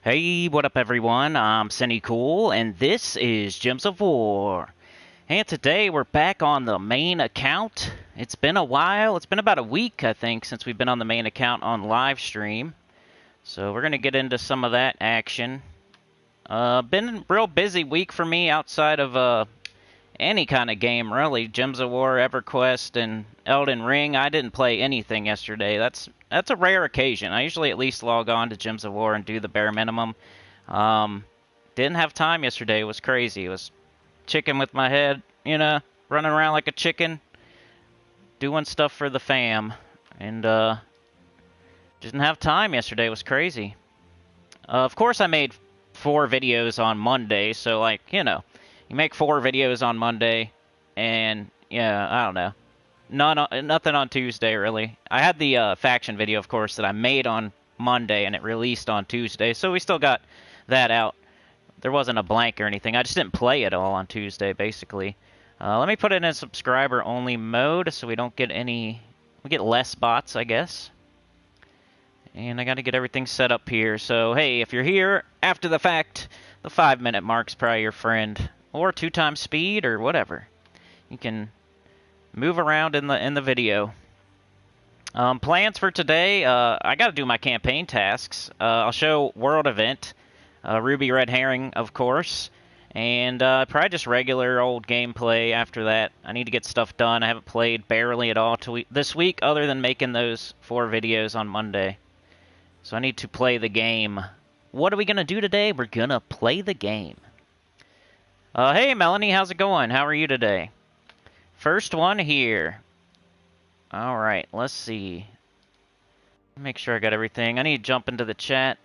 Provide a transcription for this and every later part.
Hey, what up everyone? I'm Sinnycool, and this is Gems of War. And today we're back on the main account. It's been a while. It's been about a week, I think, since we've been on the main account on live stream. So we're going to get into some of that action. Been a real busy week for me outside of any kind of game, really. Gems of War, Everquest, and Elden Ring. I didn't play anything yesterday. That's a rare occasion. I usually at least log on to Gems of War and do the bare minimum. Didn't have time yesterday. It was crazy. It was chicken with my head, running around like a chicken, doing stuff for the fam. And didn't have time yesterday. It was crazy. Of course, I made 4 videos on Monday, so, you make 4 videos on Monday, and, yeah, I don't know. Nothing on Tuesday, really. I had the faction video, of course, that I made on Monday, and it released on Tuesday, so we still got that out. There wasn't a blank or anything. I just didn't play it all on Tuesday, basically. Let me put it in subscriber-only mode, so we don't get any... We get less bots, I guess. And I got to get everything set up here. So, hey, if you're here after the fact, the 5-minute mark's probably your friend. Or 2 times speed, or whatever. You can move around in the video. Plans for today, I got to do my campaign tasks. I'll show World Event, Ruby Red Herring, of course. And probably just regular old gameplay after that. I need to get stuff done. I haven't played barely at all this week, other than making those 4 videos on Monday. So I need to play the game. What are we going to do today? We're going to play the game. Hey, Melanie, how's it going? How are you today? First one here. Alright, let's see. Make sure I got everything. I need to jump into the chat.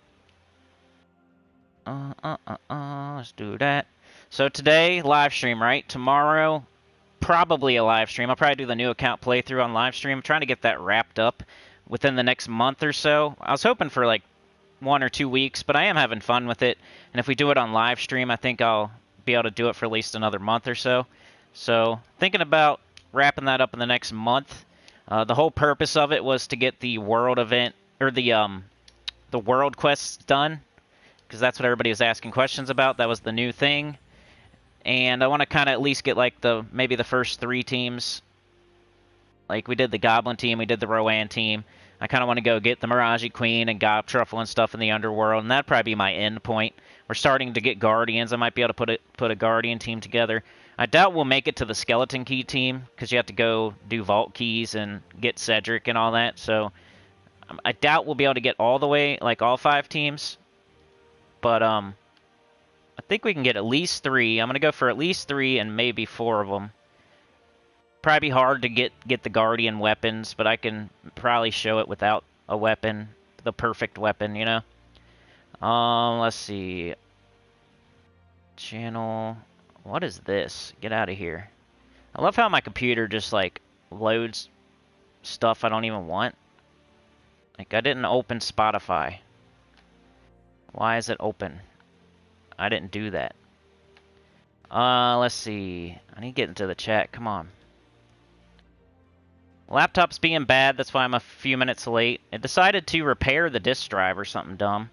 Let's do that. So today, live stream, right? Tomorrow, probably a live stream. I'll probably do the new account playthrough on live stream. I'm trying to get that wrapped up within the next month or so. I was hoping for like 1 or 2 weeks, but I am having fun with it. And if we do it on live stream, I think I'll be able to do it for at least another month or so. So, thinking about wrapping that up in the next month. The whole purpose of it was to get the world event, or the world quests done, because that's what everybody was asking questions about. That was the new thing. And I want to kind of at least get like maybe the first 3 teams. Like we did the Goblin team, we did the Rowan team. I kind of want to go get the Mirage Queen and Gob Truffle and stuff in the underworld, and that'd probably be my end point. We're starting to get Guardians. I might be able to put a Guardian team together. I doubt we'll make it to the Skeleton Key team, because you have to go do Vault Keys and get Cedric and all that, so I doubt we'll be able to get all the way, like all 5 teams. But I think we can get at least 3. I'm going to go for at least 3 and maybe 4 of them. Probably be hard to get the Guardian weapons, but I can probably show it without a weapon. The perfect weapon, you know? Let's see. Channel. What is this? Get out of here. I love how my computer just, like, loads stuff I don't even want. Like, I didn't open Spotify. Why is it open? I didn't do that. Let's see. I need to get into the chat. Come on. Laptop's being bad, that's why I'm a few minutes late. It decided to repair the disk drive or something dumb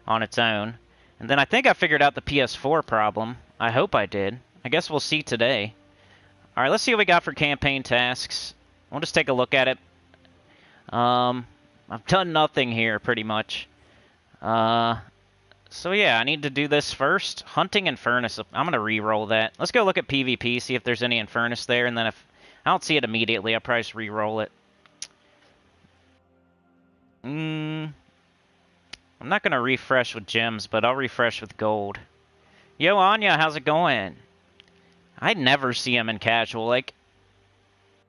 on its own. And then I think I figured out the PS4 problem. I hope I did. I guess we'll see today. Alright, let's see what we got for campaign tasks. We'll just take a look at it. I've done nothing here, pretty much. So yeah, I need to do this first. Hunting and Furnace. I'm going to re-roll that. Let's go look at PvP, see if there's any in Furnace there, and then if I don't see it immediately, I'll probably just re-roll it. I'm not going to refresh with gems, but I'll refresh with gold. Yo, Anya, how's it going? I never see him in casual. Like,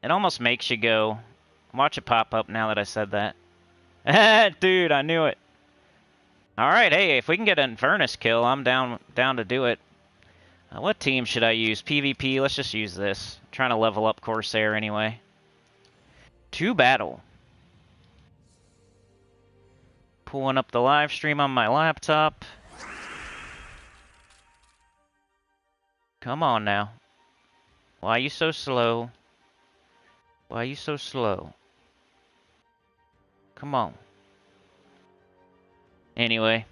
it almost makes you go, watch it pop up now that I said that. Dude, I knew it. Alright, hey, if we can get an Furnace kill, I'm down to do it. What team should I use? PvP, let's just use this. I'm trying to level up Corsair anyway. 2 battle. Pulling up the live stream on my laptop. Come on now. Why are you so slow? Why are you so slow? Come on. Anyway,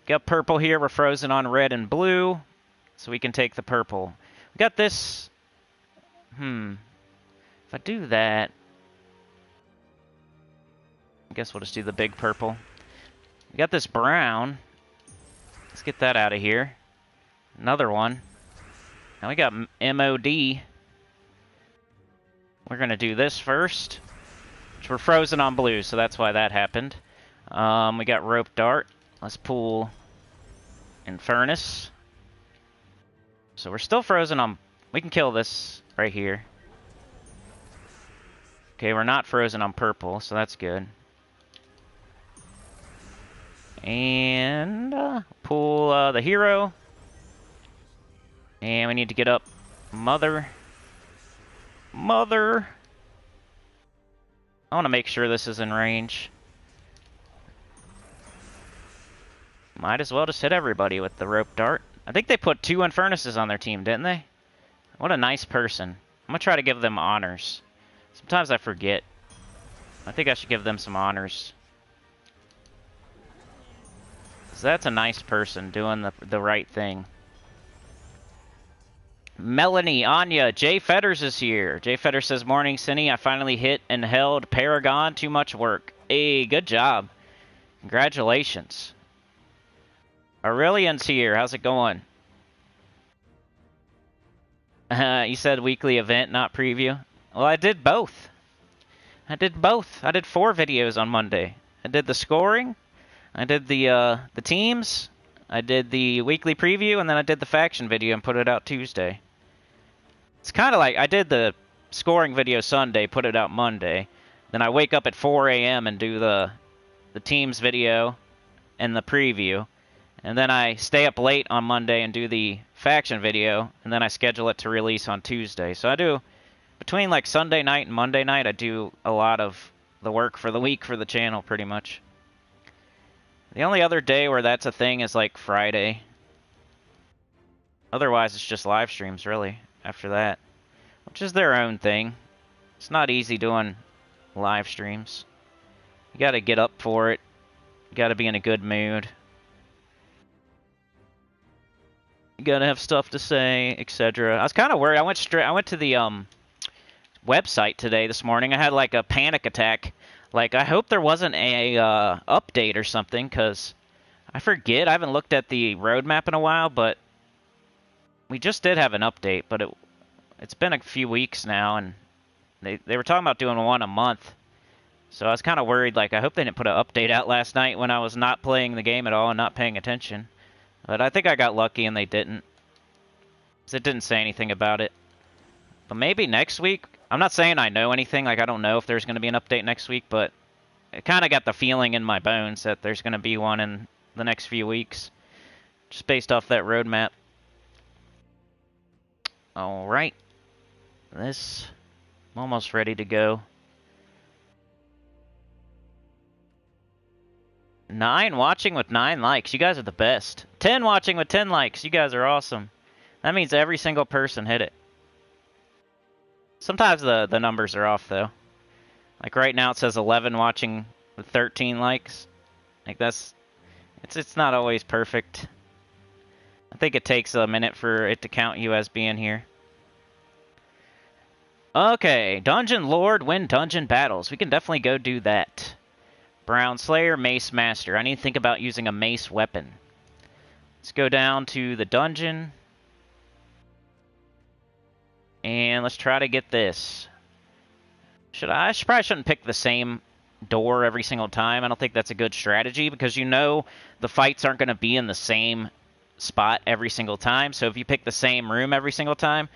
Got purple here. We're frozen on red and blue, so we can take the purple. We got this. If I do that, I guess we'll just do the big purple. We got this brown. Let's get that out of here. Another one. Now we got MOD. We're going to do this first. Which we're frozen on blue, so that's why that happened. We got rope dart. Let's pull Infernus. So we're still frozen on... We can kill this right here. Okay, we're not frozen on purple, so that's good. And pull the hero. And we need to get up Mother. I want to make sure this is in range. Might as well just hit everybody with the rope dart. I think they put 2 Infernuses on their team, didn't they? What a nice person. I'm going to try to give them honors. Sometimes I forget. I think I should give them some honors. So that's a nice person doing the right thing. Melanie, Anya, Jay Fetters is here. Jay Fetters says, morning, Cinny. I finally hit and held Paragon. Too much work. Hey, good job. Congratulations. Aurelian's here. How's it going? You said weekly event, not preview. Well, I did both. I did 4 videos on Monday. I did the scoring. I did the teams. I did the weekly preview, and then I did the faction video and put it out Tuesday. It's kind of like I did the scoring video Sunday, put it out Monday. Then I wake up at 4 a.m. and do the teams video and the preview. And then I stay up late on Monday and do the faction video, and then I schedule it to release on Tuesday. So I do, between like Sunday night and Monday night, I do a lot of the work for the week for the channel, pretty much. The only other day where that's a thing is like Friday. Otherwise, it's just live streams, really, after that. Which is their own thing. It's not easy doing live streams. You gotta get up for it. You gotta be in a good mood. You gotta have stuff to say, etc. I was kind of worried. I went to the website today, this morning. I had like a panic attack. Like, I hope there wasn't a update or something, because I forget. I haven't looked at the roadmap in a while, but we just did have an update, but it's been a few weeks now, and they were talking about doing one a month. So I was kind of worried, like, I hope they didn't put an update out last night when I was not playing the game at all and not paying attention. But I think I got lucky and they didn't. 'Cause it didn't say anything about it. But maybe next week. I'm not saying I know anything. Like, I don't know if there's going to be an update next week, but I kind of got the feeling in my bones that there's going to be one in the next few weeks. Just based off that roadmap. Alright. I'm almost ready to go. 9 watching with 9 likes. You guys are the best. 10 watching with 10 likes. You guys are awesome. That means every single person hit it. Sometimes the numbers are off, though. Like right now it says 11 watching with 13 likes. Like it's not always perfect. I think it takes a minute for it to count you as being here. Okay, Dungeon Lord win dungeon battles. We can definitely go do that. Brown Slayer, Mace Master. I need to think about using a mace weapon. Let's go down to the dungeon. And let's try to get this. I probably shouldn't pick the same door every single time. I don't think that's a good strategy because you know the fights aren't going to be in the same spot every single time. So if you pick the same room every single time,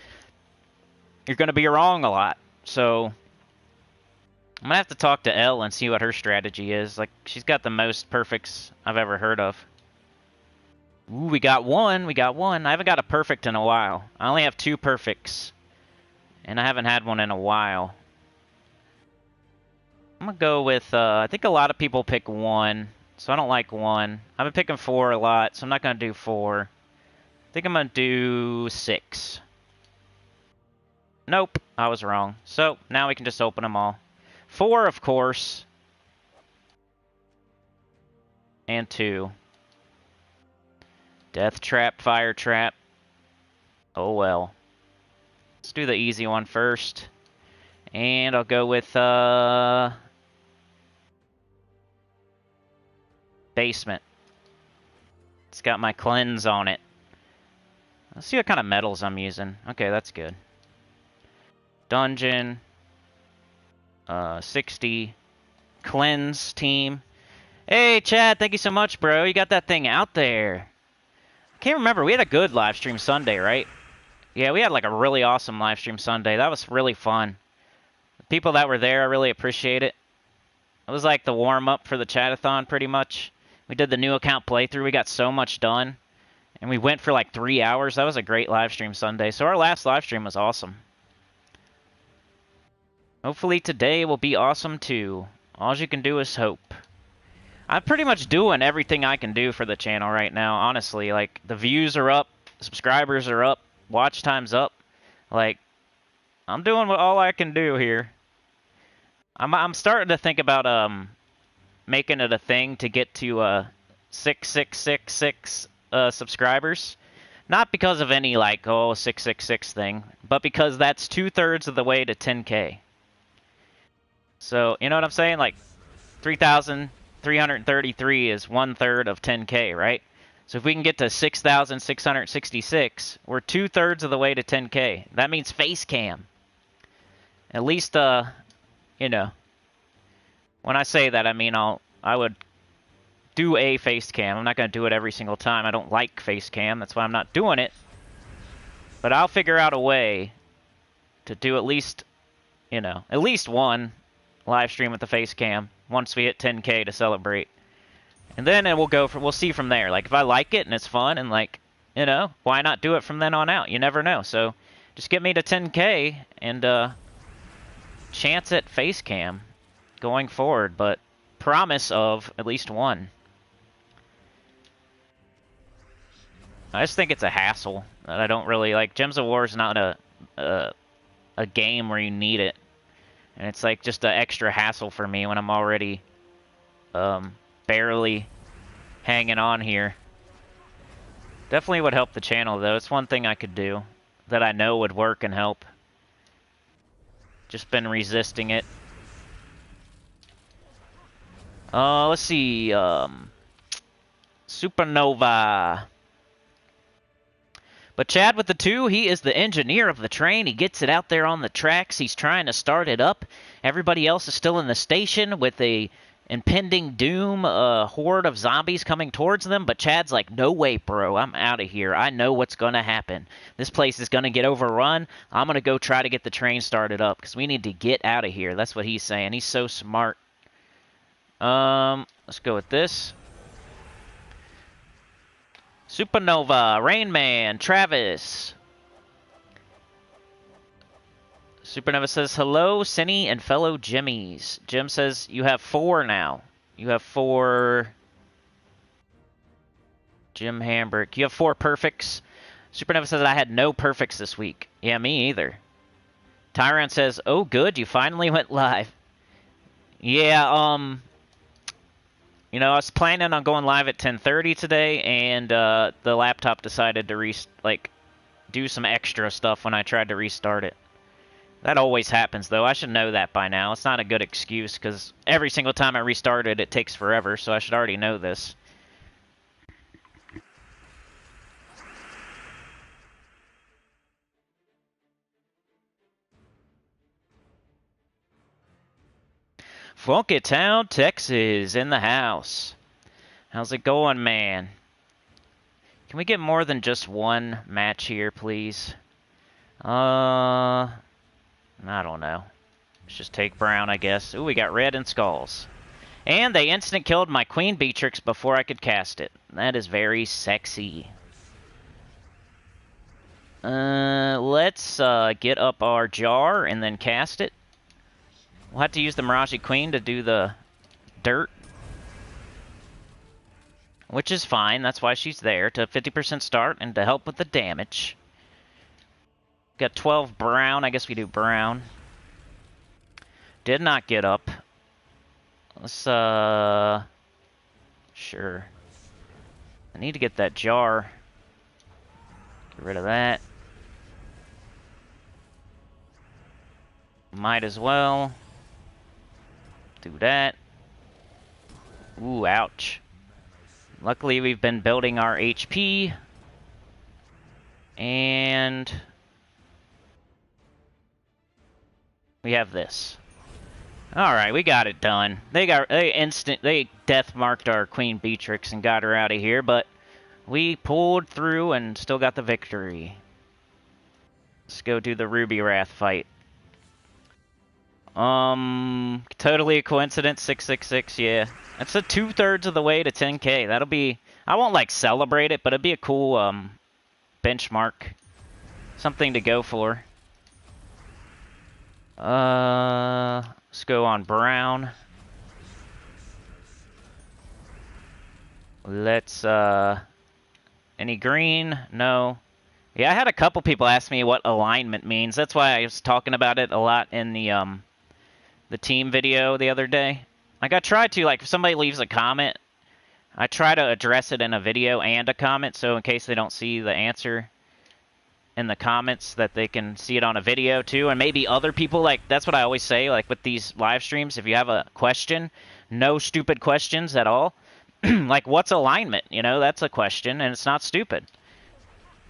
you're going to be wrong a lot. So I'm going to have to talk to Elle and see what her strategy is. Like, she's got the most perfects I've ever heard of. Ooh, we got one. I haven't got a perfect in a while. I only have 2 perfects. And I haven't had one in a while. I'm going to go with, I think a lot of people pick 1. So I don't like 1. I've been picking 4 a lot, so I'm not going to do 4. I think I'm going to do 6. Nope, I was wrong. So now we can just open them all. 4, of course. And 2. Death trap, fire trap. Oh well. Let's do the easy one first. And I'll go with basement. It's got my cleanse on it. Let's see what kind of metals I'm using. Okay, that's good. Dungeon. 60. Cleanse team. Hey, Chad, thank you so much, bro. You got that thing out there. I can't remember. We had a good live stream Sunday, right? Yeah, we had like a really awesome live stream Sunday. That was really fun. The people that were there, I really appreciate it. It was like the warm-up for the chatathon, pretty much. We did the new account playthrough. We got so much done. And we went for like 3 hours. That was a great live stream Sunday. So our last live stream was awesome. Hopefully today will be awesome too. All you can do is hope. I'm pretty much doing everything I can do for the channel right now, honestly. Like, the views are up, subscribers are up, watch time's up. Like, I'm doing all I can do here. I'm starting to think about making it a thing to get to 6666 subscribers. Not because of any, like, 666 thing, but because that's 2/3 of the way to 10K. So, you know what I'm saying? Like, 3,333 is 1/3 of 10K, right? So if we can get to 6,666, we're 2/3 of the way to 10K. That means face cam. At least, you know, when I say that, I mean I would do a face cam. I'm not going to do it every single time. I don't like face cam. That's why I'm not doing it. But I'll figure out a way to do at least, you know, at least one live stream with the face cam once we hit 10K to celebrate. And then we'll see from there. Like, if I like it and it's fun and, like, you know, why not do it from then on out? You never know. So just get me to 10K and chance at face cam going forward, but promise of at least one. I just think it's a hassle that I don't really like. Gems of War is not a game where you need it. And it's like just an extra hassle for me when I'm already barely hanging on here. Definitely would help the channel, though. It's one thing I could do that I know would work and help. Just been resisting it. Let's see. Supernova. But Chad with the 2, he is the engineer of the train. He gets it out there on the tracks. He's trying to start it up. Everybody else is still in the station with a impending doom, horde of zombies coming towards them. But Chad's like, no way, bro. I'm out of here. I know what's going to happen. This place is going to get overrun. I'm going to go try to get the train started up because we need to get out of here. That's what he's saying. He's so smart. Let's go with this. Supernova, Rain Man, Travis. Supernova says, hello, Cinny and fellow Jimmies. Jim says, you have 4 now. You have 4... Jim Hamburg. You have 4 perfects. Supernova says, I had no perfects this week. Yeah, me either. Tyrant says, oh, good, you finally went live. Yeah, you know, I was planning on going live at 10:30 today, and the laptop decided to do some extra stuff when I tried to restart it. That always happens, though. I should know that by now. It's not a good excuse, because every single time I restart it, it takes forever, so I should already know this. Funky Town, Texas, in the house. How's it going, man? Can we get more than just one match here, please? I don't know. Let's just take brown, I guess. Ooh, we got red and skulls. And they instant killed my Queen Beatrix before I could cast it. That is very sexy. Let's get up our jar and then cast it. We'll have to use the Miraji Queen to do the dirt. Which is fine. That's why she's there, to 50% start and to help with the damage. Got 12 brown. I guess we do brown. Did not get up. Let's, sure. I need to get that jar Get rid of that. Might as well do that. Ooh, ouch. Luckily, we've been building our HP. And we have this. Alright, we got it done. They death marked our Queen Beatrix and got her out of here, but we pulled through and still got the victory. Let's go do the Ruby Wrath fight. Totally a coincidence, 666, yeah. That's a 2/3 of the way to 10K. That'll be, I won't like celebrate it, but it'd be a cool, benchmark. Something to go for. Let's go on brown. Let's, any green? No. Yeah, I had a couple people ask me what alignment means. That's why I was talking about it a lot in the team video the other day. Like, I try to, like, if somebody leaves a comment, I try to address it in a video and a comment, so in case they don't see the answer in the comments, that they can see it on a video too. And maybe other people, like, that's what I always say, like, with these live streams, if you have a question, no stupid questions at all. Like, what's alignment? You know, that's a question, and it's not stupid.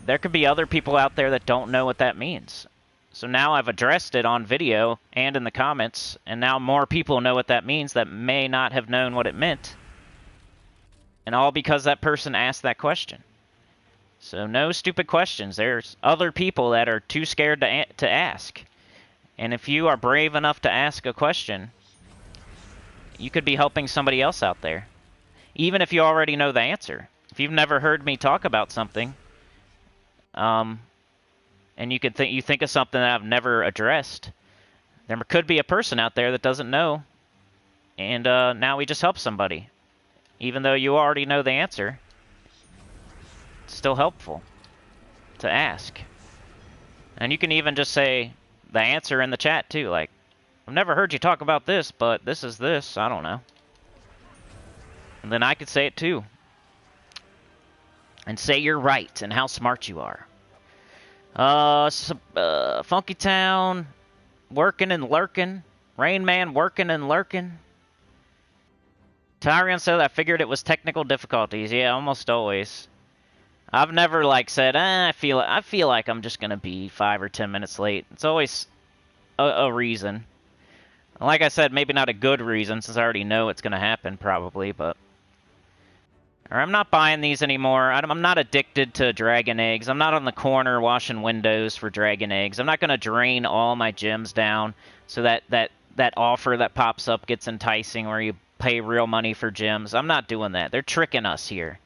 There could be other people out there that don't know what that means. So now I've addressed it on video and in the comments, and now more people know what that means that may not have known what it meant. And all because that person asked that question. So no stupid questions. There's other people that are too scared to ask. And if you are brave enough to ask a question, you could be helping somebody else out there. Even if you already know the answer. If you've never heard me talk about something, and you think of something that I've never addressed, there could be a person out there that doesn't know, and now we just help somebody. Even though you already know the answer, it's still helpful to ask. And you can even just say the answer in the chat too, like, I've never heard you talk about this, but this is this, I don't know. And then I could say it too. And say you're right and how smart you are. Funky Town, working and lurking. Rain Man, working and lurking. Tyrion said, I figured it was technical difficulties. Yeah, almost always. I've never, like, said, I feel like I'm just going to be 5 or 10 minutes late. It's always a reason. Like I said, maybe not a good reason, since I already know it's going to happen, probably, but... Or I'm not buying these anymore. I'm not addicted to dragon eggs. I'm not on the corner washing windows for dragon eggs. I'm not going to drain all my gems down so that offer that pops up gets enticing where you pay real money for gems. I'm not doing that. They're tricking us here.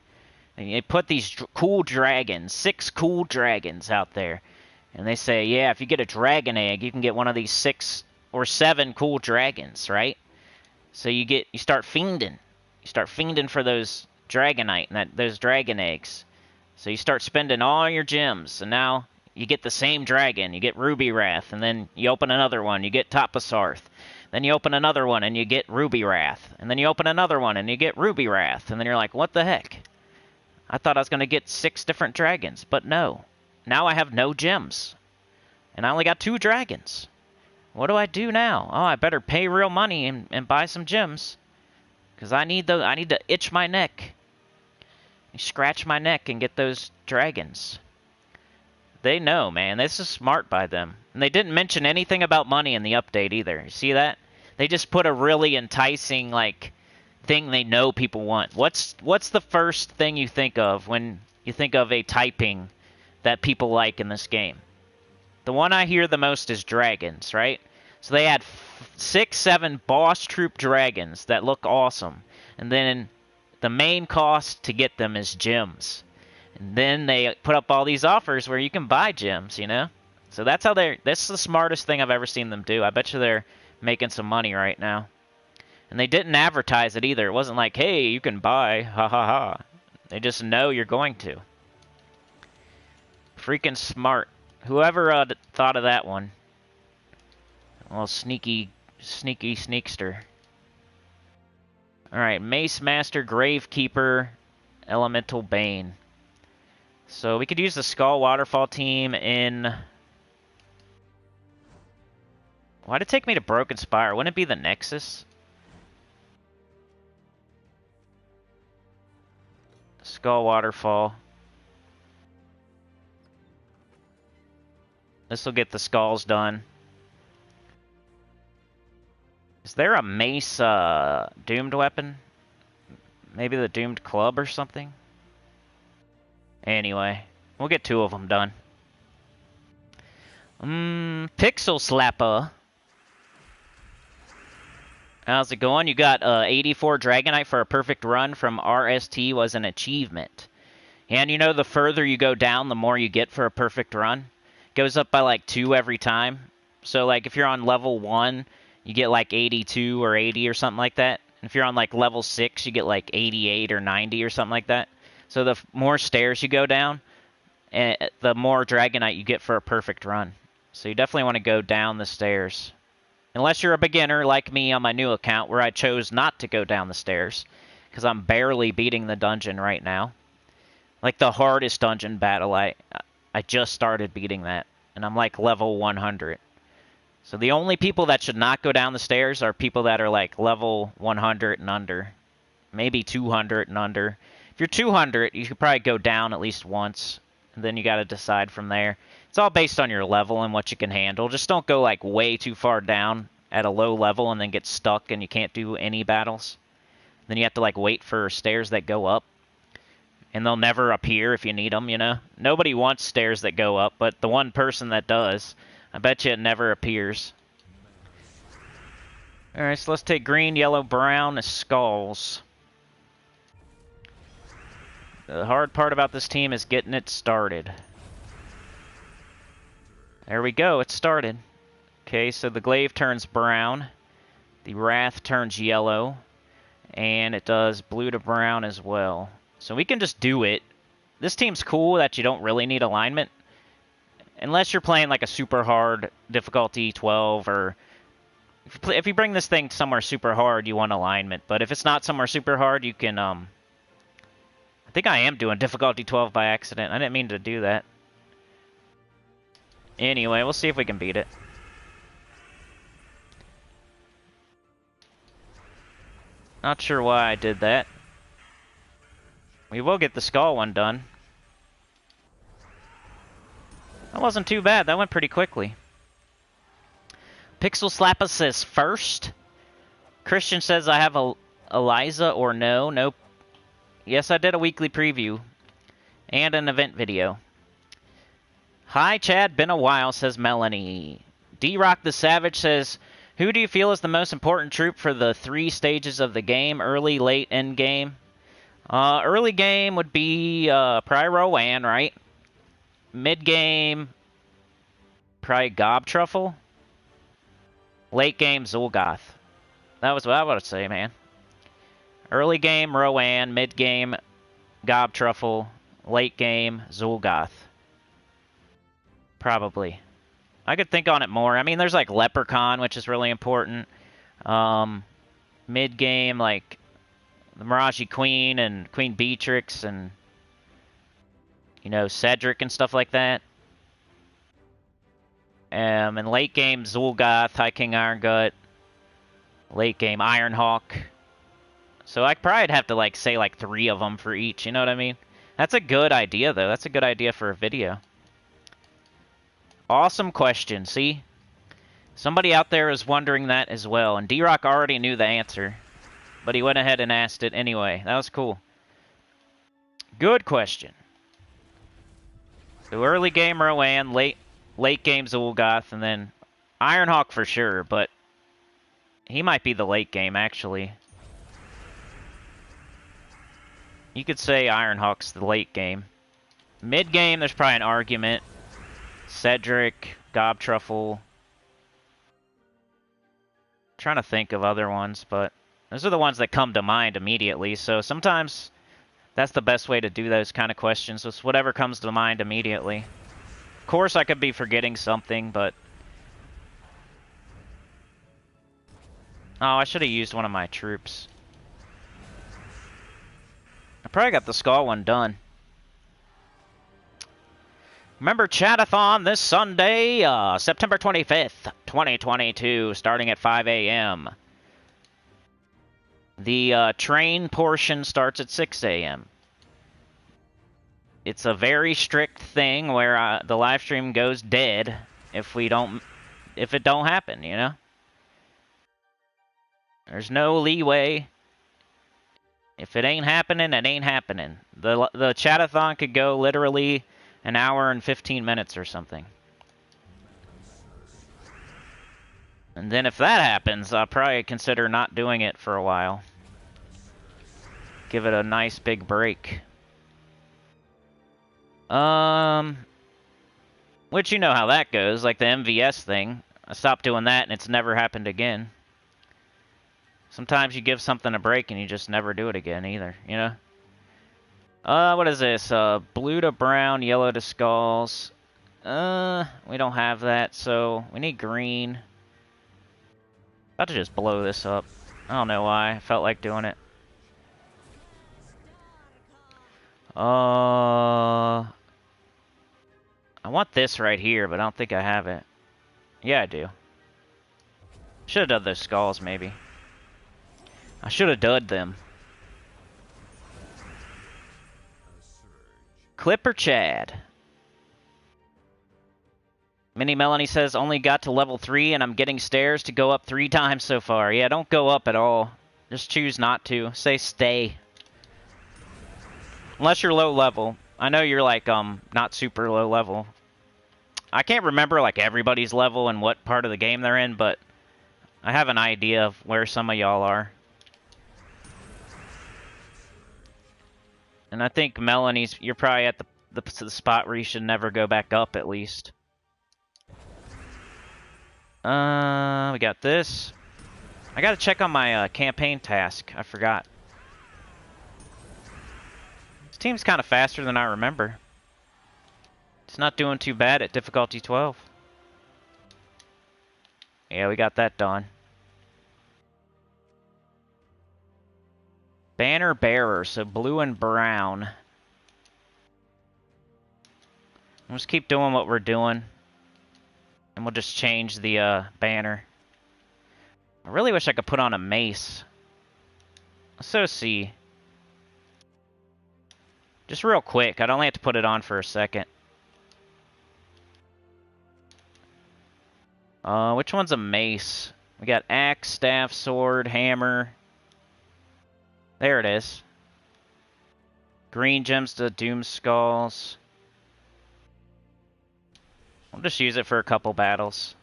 And they put these cool dragons, 6 cool dragons out there. And they say, yeah, if you get a dragon egg, you can get one of these 6 or 7 cool dragons, right? So you start fiending. You start fiending for those Dragonite and those dragon eggs. So you start spending all your gems, and now you get the same dragon. You get Ruby Wrath, and then you open another one, you get Tapasarth. Then you open another one, and you get Ruby Wrath. And then you open another one, and you get Ruby Wrath. And then you're like, what the heck? I thought I was going to get 6 different dragons, but no. Now I have no gems. And I only got 2 dragons. What do I do now? Oh, I better pay real money and buy some gems. Because I need to itch my neck. Scratch my neck and get those dragons. They know, man. This is smart by them. And they didn't mention anything about money in the update either. You see that? They just put a really enticing, like, thing they know people want. What's the first thing you think of when you think of a typing that people like in this game? The one I hear the most is dragons, right? So they had 6, 7 boss troop dragons that look awesome. And then the main cost to get them is gems. And then they put up all these offers where you can buy gems, you know? So that's how that's the smartest thing I've ever seen them do. I bet you they're making some money right now. And they didn't advertise it either. It wasn't like, hey, you can buy, ha ha ha. They just know you're going to. Freaking smart. Whoever thought of that one. Well, sneaky sneakster. Alright, Mace Master, Gravekeeper, Elemental Bane. So we could use the Skull Waterfall team in... Why'd it take me to Broken Spire? Wouldn't it be the Nexus? Skull Waterfall. This will get the skulls done. Is there a mace doomed weapon? Maybe the doomed club or something? Anyway, we'll get 2 of them done. Pixel Slapper. How's it going? You got 84 Dragonite for a perfect run from RST was an achievement. And you know, the further you go down, the more you get for a perfect run. It goes up by like 2 every time. So like if you're on level 1, you get like 82 or 80 or something like that. And if you're on like level 6, you get like 88 or 90 or something like that. So the more stairs you go down, the more Dragonite you get for a perfect run. So you definitely want to go down the stairs. Unless you're a beginner like me on my new account where I chose not to go down the stairs. Because I'm barely beating the dungeon right now. Like the hardest dungeon battle, I just started beating that. And I'm like level 100. So the only people that should not go down the stairs are people that are like level 100 and under. Maybe 200 and under. If you're 200, you could probably go down at least once. And then you got to decide from there. It's all based on your level and what you can handle. Just don't go like way too far down at a low level and then get stuck and you can't do any battles. Then you have to like wait for stairs that go up. And they'll never appear if you need them, you know? Nobody wants stairs that go up, but the one person that does, I bet you it never appears. Alright, so let's take green, yellow, brown as skulls. The hard part about this team is getting it started. There we go, it started. Okay, so the glaive turns brown. The wrath turns yellow. And it does blue to brown as well. So we can just do it. This team's cool that you don't really need alignment. Unless you're playing like a super hard difficulty 12 or... If you bring this thing somewhere super hard, you want alignment. But if it's not somewhere super hard, you can... I think I am doing difficulty 12 by accident. I didn't mean to do that. Anyway, we'll see if we can beat it. Not sure why I did that. We will get the skull one done. That wasn't too bad. That went pretty quickly. Pixel Slappa says first. Christian says I have a Eliza or no. Nope. Yes, I did a weekly preview. And an event video. Hi, Chad. Been a while, says Melanie. D-Rock the Savage says, who do you feel is the most important troop for the 3 stages of the game? Early, late, end game? Early game would be probably Rowan, right? Mid game, probably Gob Truffle. Late game, Zul'Goth. That was what I would say, man. Early game, Rowan. Mid game, Gob Truffle. Late game, Zul'Goth. Probably. I could think on it more. I mean, there's like Leprechaun, which is really important. Mid game, like the Miraji Queen and Queen Beatrix and, you know, Cedric and stuff like that. And late game, Zul'Goth, High King Irongut. Late game, Ironhawk. So I probably have to like say like 3 of them for each, you know what I mean? That's a good idea, though. That's a good idea for a video. Awesome question, see? Somebody out there is wondering that as well, and D-Rock already knew the answer. But he went ahead and asked it anyway. That was cool. Good question. So early game Rowan, late game Zul'Goth, and then Ironhawk for sure, but he might be the late game, actually. You could say Ironhawk's the late game. Mid game, there's probably an argument. Cedric, Gob Truffle. Trying to think of other ones, but those are the ones that come to mind immediately. So sometimes that's the best way to do those kind of questions. It's whatever comes to mind immediately. Of course, I could be forgetting something, but... Oh, I should have used one of my troops. I probably got the skull one done. Remember Chatathon this Sunday, September 25th, 2022, starting at 5 a.m. The train portion starts at 6 a.m. It's a very strict thing where the live stream goes dead if it don't happen, you know? There's no leeway. If it ain't happening, it ain't happening. The Chatathon could go literally an hour and 15 minutes or something. And then if that happens, I'll probably consider not doing it for a while. Give it a nice big break. Which you know how that goes, like the MVS thing. I stopped doing that and it's never happened again. Sometimes you give something a break and you just never do it again either, you know? What is this? Blue to brown, yellow to skulls. We don't have that, so we need green. About to just blow this up. I don't know why. I felt like doing it. I want this right here, but I don't think I have it. Yeah, I do. Should have done those skulls, maybe. I should have dud them. Clipper Chad. Mini Melanie says, only got to level 3 and I'm getting stairs to go up 3 times so far. Yeah, don't go up at all. Just choose not to. Say stay. Unless you're low level. I know you're like, not super low level. I can't remember like everybody's level and what part of the game they're in, but I have an idea of where some of y'all are. And I think Melanie's, you're probably at the spot where you should never go back up, at least. We got this. I gotta check on my campaign task. I forgot. This team's kind of faster than I remember. It's not doing too bad at difficulty 12. Yeah, we got that done. Banner bearer, so blue and brown. We'll just keep doing what we're doing. And we'll just change the banner. I really wish I could put on a mace. So see. Just real quick. I'd only have to put it on for a second. Which one's a mace? We got axe, staff, sword, hammer. There it is. Green gems to doom skulls. I'll just use it for a couple battles.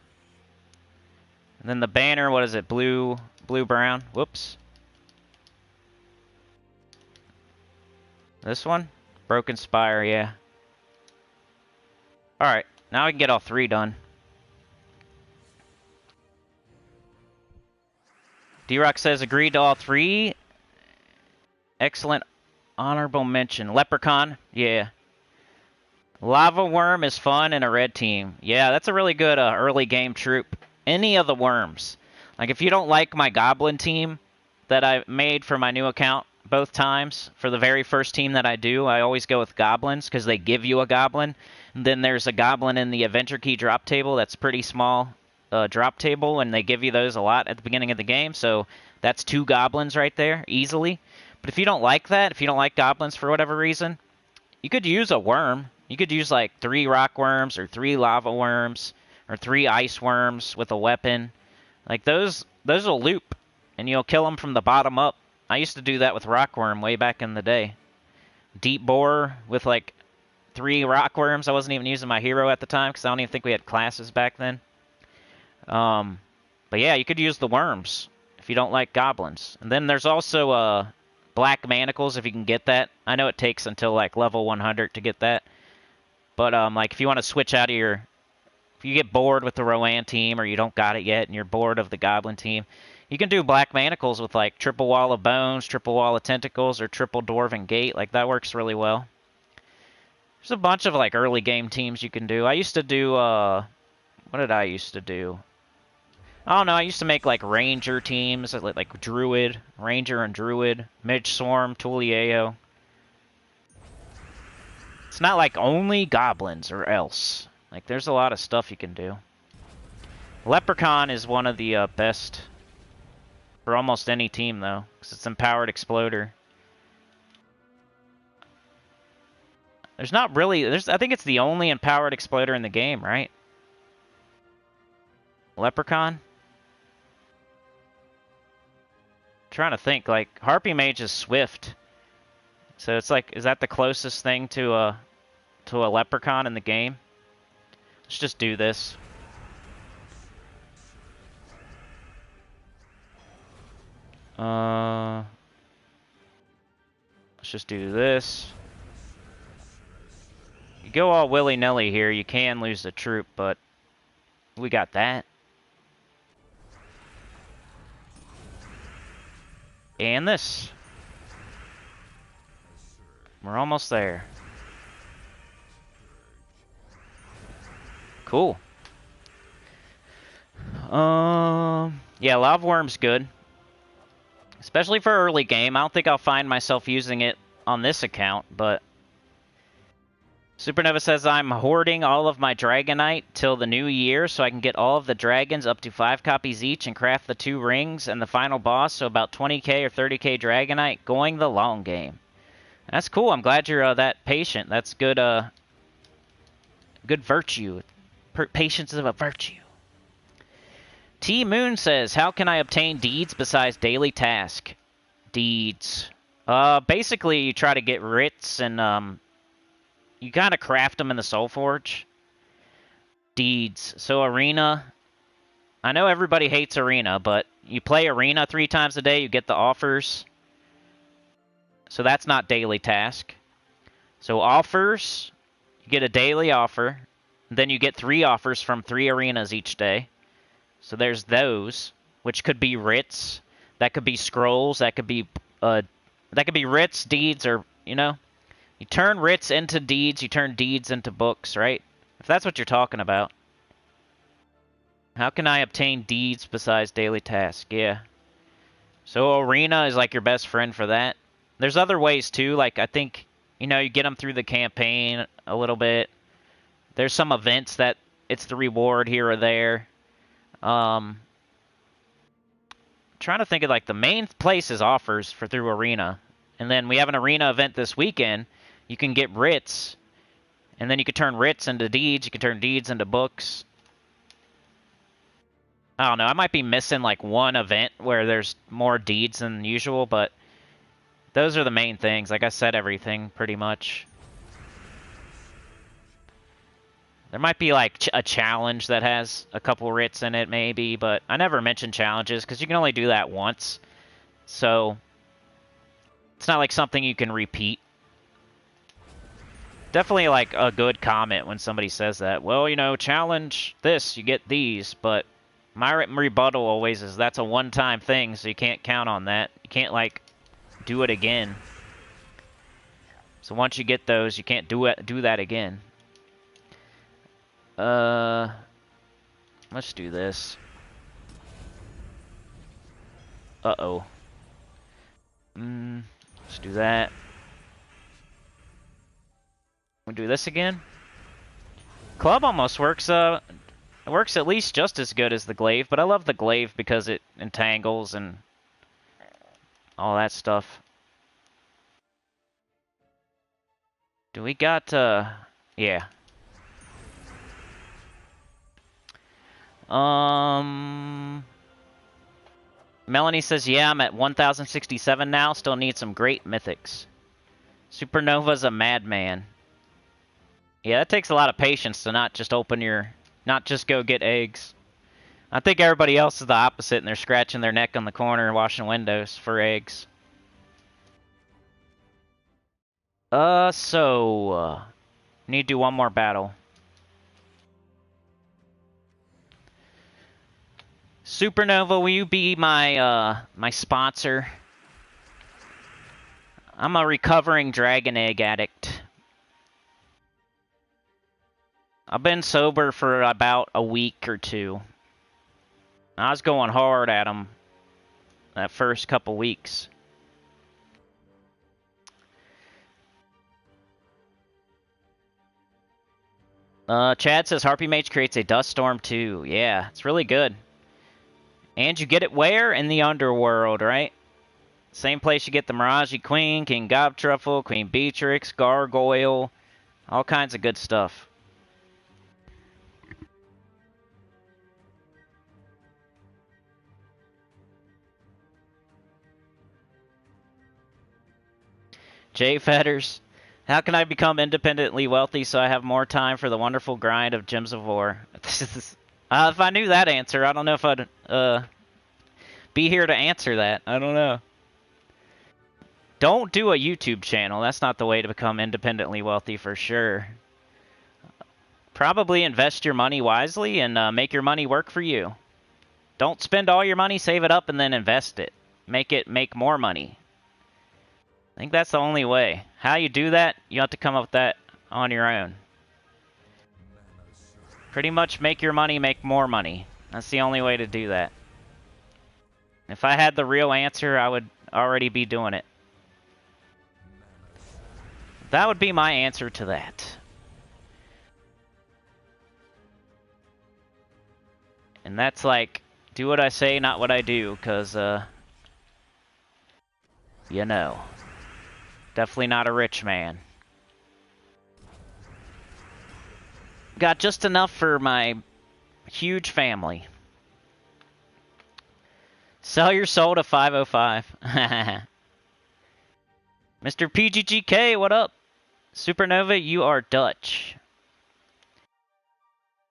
And then the banner, what is it? Blue, brown. Whoops. This one? Broken Spire, yeah. Alright, now we can get all 3 done. D-Rock says, agreed to all 3. Excellent honorable mention. Leprechaun, yeah. Lava Worm is fun in a red team. Yeah, that's a really good early game troop. Any of the worms. Like, if you don't like my Goblin team that I made for my new account both times, for the very first team that I do, I always go with Goblins because they give you a Goblin. And then there's a Goblin in the Adventure Key drop table that's pretty small drop table, and they give you those a lot at the beginning of the game. So that's 2 Goblins right there, easily. But if you don't like that, if you don't like Goblins for whatever reason, you could use a worm. You could use like 3 rock worms or 3 lava worms or 3 ice worms with a weapon. Like those will loop and you'll kill them from the bottom up. I used to do that with rock worm way back in the day. Deep borer with like 3 rock worms. I wasn't even using my hero at the time because I don't even think we had classes back then. But yeah, you could use the worms if you don't like goblins. And then there's also black manacles if you can get that. I know it takes until like level 100 to get that. But like if you want to switch out of your... If you get bored with the Rowan team or you don't got it yet and you're bored of the Goblin team, you can do Black Manacles with like triple Wall of Bones, triple Wall of Tentacles, or triple Dwarven Gate. Like that works really well. There's a bunch of like early game teams you can do. I used to do, what did I used to do? I don't know, I used to make like Ranger teams, like Druid, Ranger and Druid, Midge Swarm, Tulieo. It's not like only goblins or else. Like, there's a lot of stuff you can do. Leprechaun is one of the best for almost any team, though, because it's Empowered Exploder. There's not really... I think it's the only Empowered Exploder in the game, right? Leprechaun? Trying to think, like, Harpy Mage is Swift. So it's like, is that the closest thing to a Leprechaun in the game? Let's just do this. Let's just do this. You go all willy-nilly here, you can lose the troop, but we got that. And this. We're almost there. Cool. Yeah, Lava Worm's good. Especially for early game. I don't think I'll find myself using it on this account, but... Supernova says, I'm hoarding all of my Dragonite till the new year so I can get all of the dragons up to 5 copies each and craft the 2 rings and the final boss, so about 20k or 30k Dragonite, going the long game. That's cool. I'm glad you're that patient. That's good, good virtue. Patience is a virtue. T Moon says, how can I obtain deeds besides daily task? Deeds. Basically, you try to get writs and, you kind of craft them in the Soul Forge. Deeds. So Arena. I know everybody hates Arena, but you play Arena 3 times a day, you get the offers. So that's not daily task. So offers, you get a daily offer. Then you get 3 offers from 3 arenas each day. So there's those, which could be writs. That could be scrolls. That could be writs, deeds, or, you know. You turn writs into deeds, you turn deeds into books, right? If that's what you're talking about. How can I obtain deeds besides daily tasks? Yeah. So Arena is like your best friend for that. There's other ways too, like I think, you know, you get them through the campaign a little bit. There's some events that it's the reward here or there. Trying to think of like the main place is offers for through Arena. And then we have an Arena event this weekend. You can get writs, and then you can turn writs into deeds. You can turn deeds into books. I don't know. I might be missing like one event where there's more deeds than usual, but those are the main things. Like I said, everything pretty much. There might be like a challenge that has a couple writs in it, maybe, but I never mention challenges because you can only do that once. So it's not like something you can repeat. Definitely like a good comment when somebody says that. Well, you know, challenge this, you get these, but my rebuttal always is that's a one-time thing, so you can't count on that. You can't like do it again. So once you get those, you can't do that again. Let's do this. Uh-oh. Let's do that. We do this again. Club almost works. It works at least just as good as the glaive, but I love the glaive because it entangles and all that stuff. Do we got? Yeah. Melanie says, yeah, I'm at 1067 now. Still need some great mythics. Supernova's a madman. Yeah, that takes a lot of patience to not just not just go get eggs. I think everybody else is the opposite, and they're scratching their neck on the corner and washing windows for eggs. Need to do one more battle. Supernova, will you be my my sponsor? I'm a recovering dragon egg addict. I've been sober for about a week or 2. I was going hard at them that first couple weeks. Chad says Harpy Mage creates a dust storm too. Yeah, it's really good. And you get it where? In the underworld, right? Same place you get the Mirage Queen, King Gobtruffle, Queen Beatrix, Gargoyle, all kinds of good stuff. Jay Fetters, how can I become independently wealthy so I have more time for the wonderful grind of Gems of War? If I knew that answer, I don't know if I'd be here to answer that. I don't know. Don't do a YouTube channel. That's not the way to become independently wealthy for sure. Probably invest your money wisely and make your money work for you. Don't spend all your money, save it up, and then invest it. Make more money. I think that's the only way. How you do that, you have to come up with that on your own. Pretty much make your money make more money. That's the only way to do that. If I had the real answer, I would already be doing it. That would be my answer to that. And that's like, do what I say, not what I do, because, you know. Definitely not a rich man. Got just enough for my huge family. Sell your soul to 505. Mr. PGGK, what up? Supernova, you are Dutch.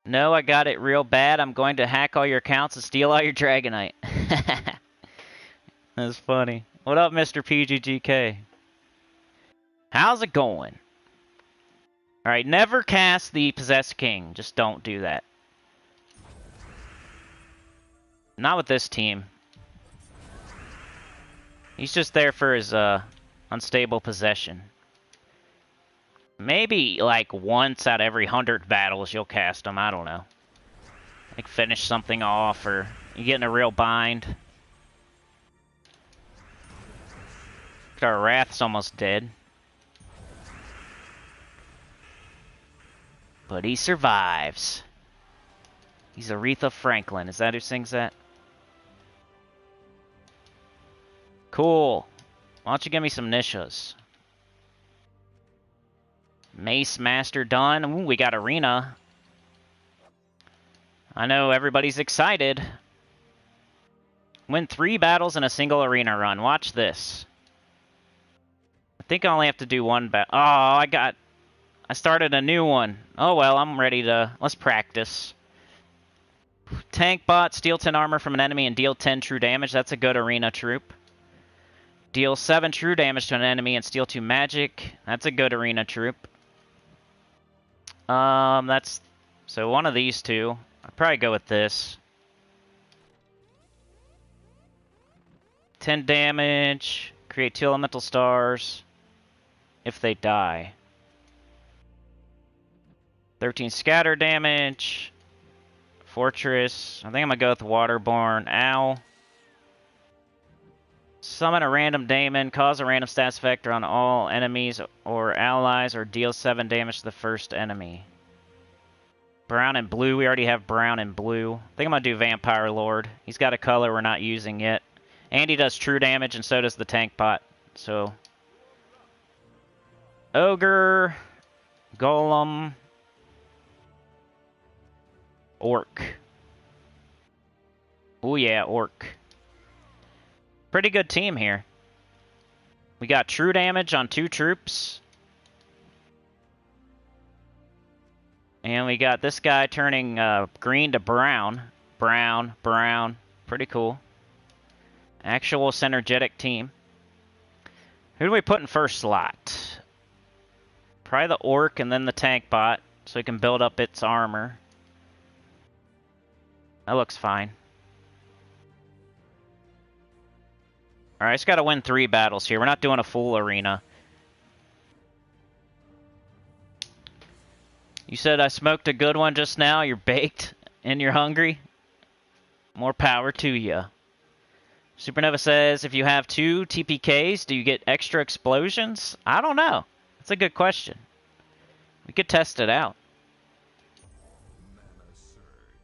No, I got it real bad. I'm going to hack all your accounts and steal all your Dragonite. That's funny. What up, Mr. PGGK? How's it going? Alright, never cast the Possessed King. Just don't do that. Not with this team. He's just there for his unstable possession. Maybe like once out of every 100 battles you'll cast him. I don't know. Like finish something off or you get in a real bind. Our Wrath's almost dead. But he survives. He's Aretha Franklin. Is that who sings that? Cool. Why don't you give me some Nishas? Mace Master done. Ooh, we got Arena. I know everybody's excited. Win 3 battles in a single arena run. Watch this. I think I only have to do 1 battle. Oh, I started a new one. Oh well, I'm ready to... Let's practice. Tank bot, steal 10 armor from an enemy and deal 10 true damage. That's a good arena troop. Deal 7 true damage to an enemy and steal 2 magic. That's a good arena troop. That's... So one of these two. I'd probably go with this. 10 damage. Create 2 elemental stars. If they die. 13 scatter damage. Fortress. I think I'm gonna go with Waterborne Owl. Summon a random daemon. Cause a random stats effect on all enemies or allies or deal 7 damage to the first enemy. Brown and blue. We already have brown and blue. I think I'm gonna do Vampire Lord. He's got a color we're not using yet. And he does true damage and so does the tank bot. So... Ogre. Golem. Orc. Oh yeah, Orc. Pretty good team here. We got true damage on 2 troops. And we got this guy turning green to brown. Brown, brown. Pretty cool. Actual synergetic team. Who do we put in first slot? Probably the Orc and then the tank bot. So we can build up its armor. That looks fine. Alright, just gotta win 3 battles here. We're not doing a full arena. You said I smoked a good one just now. You're baked and you're hungry. More power to you. Supernova says, if you have 2 TPKs, do you get extra explosions? I don't know. That's a good question. We could test it out.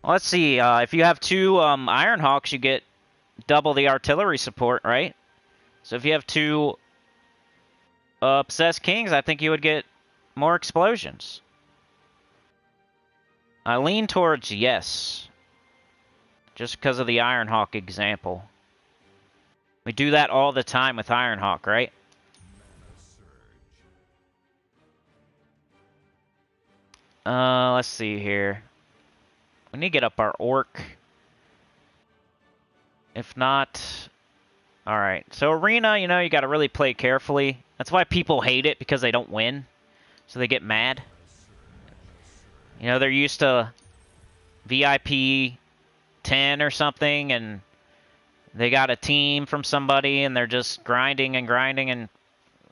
Let's see. If you have 2 Iron Hawks, you get double the artillery support, right? So if you have 2 Possessed Kings, I think you would get more explosions. I lean towards yes. Just because of the Iron Hawk example. We do that all the time with Iron Hawk, right? Let's see here. We need to get up our Orc. If not... Alright, so Arena, you know, you gotta really play carefully. That's why people hate it, because they don't win. So they get mad. You know, they're used to VIP 10 or something, and they got a team from somebody, and they're just grinding and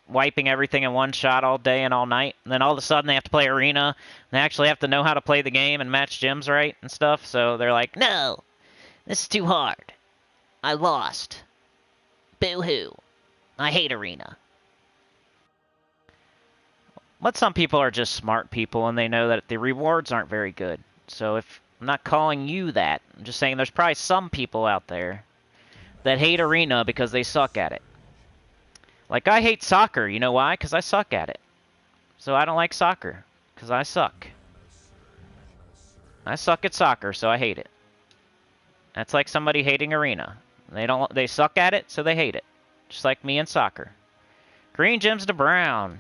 wiping everything in one shot all day and all night. And then all of a sudden they have to play Arena. They actually have to know how to play the game and match gems right and stuff. So they're like, no, this is too hard. I lost. Boo-hoo. I hate Arena. But some people are just smart people, and they know that the rewards aren't very good. So if I'm not calling you that, I'm just saying there's probably some people out there that hate Arena because they suck at it. Like, I hate soccer. You know why? Because I suck at it. So I don't like soccer. Because I suck. I suck at soccer, so I hate it. That's like somebody hating Arena. They suck at it, so they hate it. Just like me and soccer. Green gems to brown.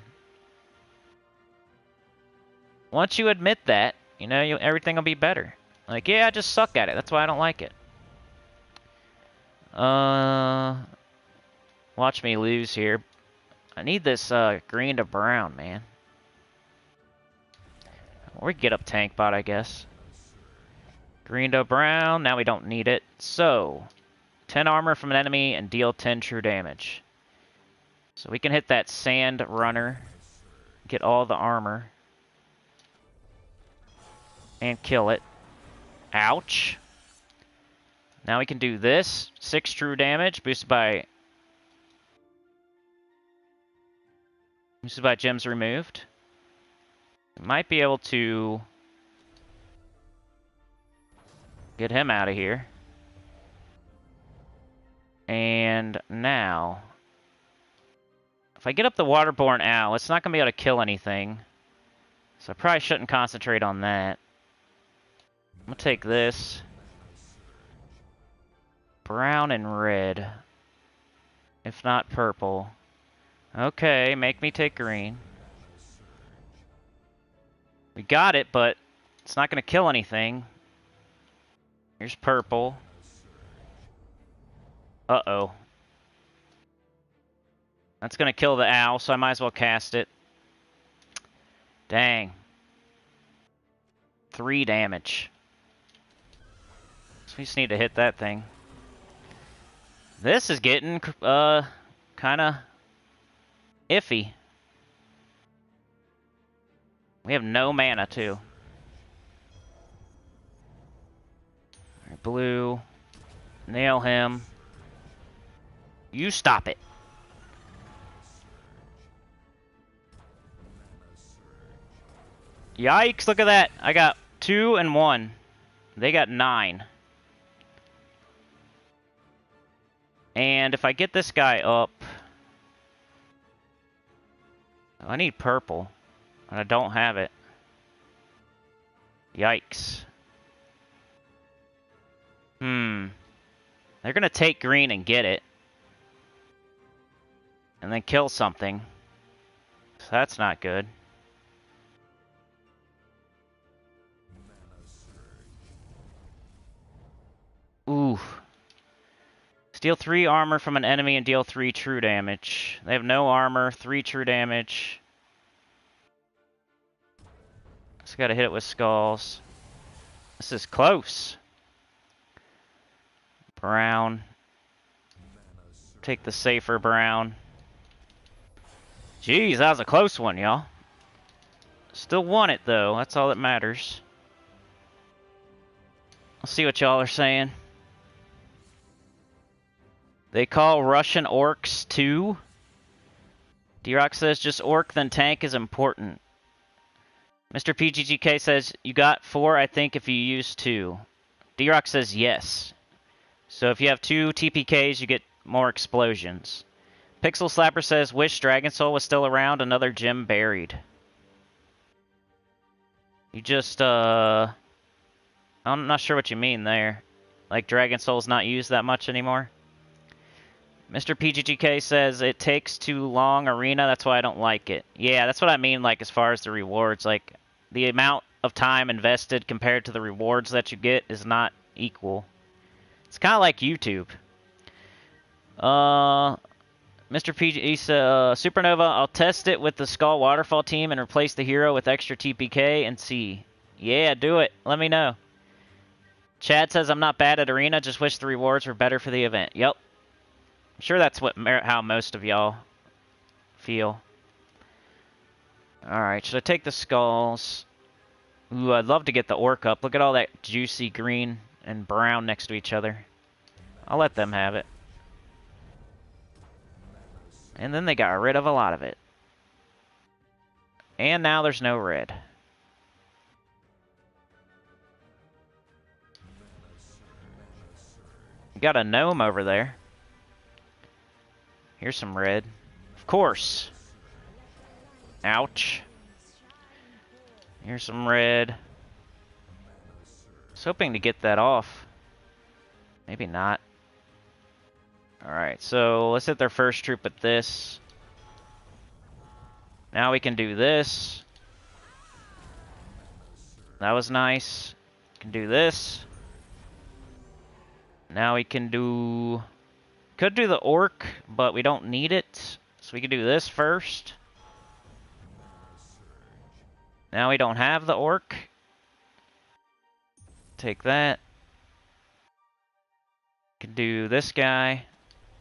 Once you admit that, you know, everything will be better. Like, yeah, I just suck at it. That's why I don't like it. Watch me lose here. I need this green to brown, man. Or we can get up tank bot, I guess. Green to brown. Now we don't need it. So, 10 armor from an enemy and deal 10 true damage. So we can hit that sand runner. Get all the armor. And kill it. Ouch. Now we can do this. 6 true damage, boosted by gems removed. Might be able to get him out of here. And now, if I get up the waterborne owl, it's not going to be able to kill anything. So I probably shouldn't concentrate on that. I'm going to take this. Brown and red. If not purple. Okay, make me take green. We got it, but it's not going to kill anything. Here's purple. Uh-oh. That's going to kill the owl, so I might as well cast it. Dang. 3 damage. So we just need to hit that thing. This is getting, kind of iffy. We have no mana, too. Alright, blue. Nail him. You stop it. Yikes, look at that. I got 2 and 1. They got 9. And if I get this guy up... I need purple. And I don't have it. Yikes. They're gonna take green and get it. And then kill something. So that's not good. Ooh. Steal 3 armor from an enemy and deal 3 true damage. They have no armor, 3 true damage. Just gotta hit it with skulls. This is close. Brown. Take the safer brown. Jeez, that was a close one, y'all. Still won it, though. That's all that matters. Let's see what y'all are saying. They call Russian orcs too. D-Rock says just orc then tank is important. Mr. PGGK says you got 4, I think, if you use 2. D-Rock says yes. So if you have 2 TPKs, you get more explosions. Pixel Slapper says, wish Dragon Soul was still around, another gem buried. You just, I'm not sure what you mean there. Like Dragon Soul's not used that much anymore? Mr. PGGK says, it takes too long arena, that's why I don't like it. Yeah, that's what I mean, like, as far as the rewards. Like, the amount of time invested compared to the rewards that you get is not equal. It's kind of like YouTube. Mr. PG Supernova, I'll test it with the Skull Waterfall team and replace the hero with extra TPK and see. Yeah, do it. Let me know. Chad says, I'm not bad at arena, just wish the rewards were better for the event. Yep. I'm sure that's how most of y'all feel. Alright, should I take the skulls? Ooh, I'd love to get the orc up. Look at all that juicy green and brown next to each other. I'll let them have it. And then they got rid of a lot of it. And now there's no red. We got a gnome over there. Here's some red. Of course. Ouch. Here's some red. I was hoping to get that off. Maybe not. Alright, so let's hit their first troop with this. Now we can do this. That was nice. Can do this. Now we can do... Could do the orc, but we don't need it. So we can do this first. Now we don't have the orc. Take that. Can do this guy.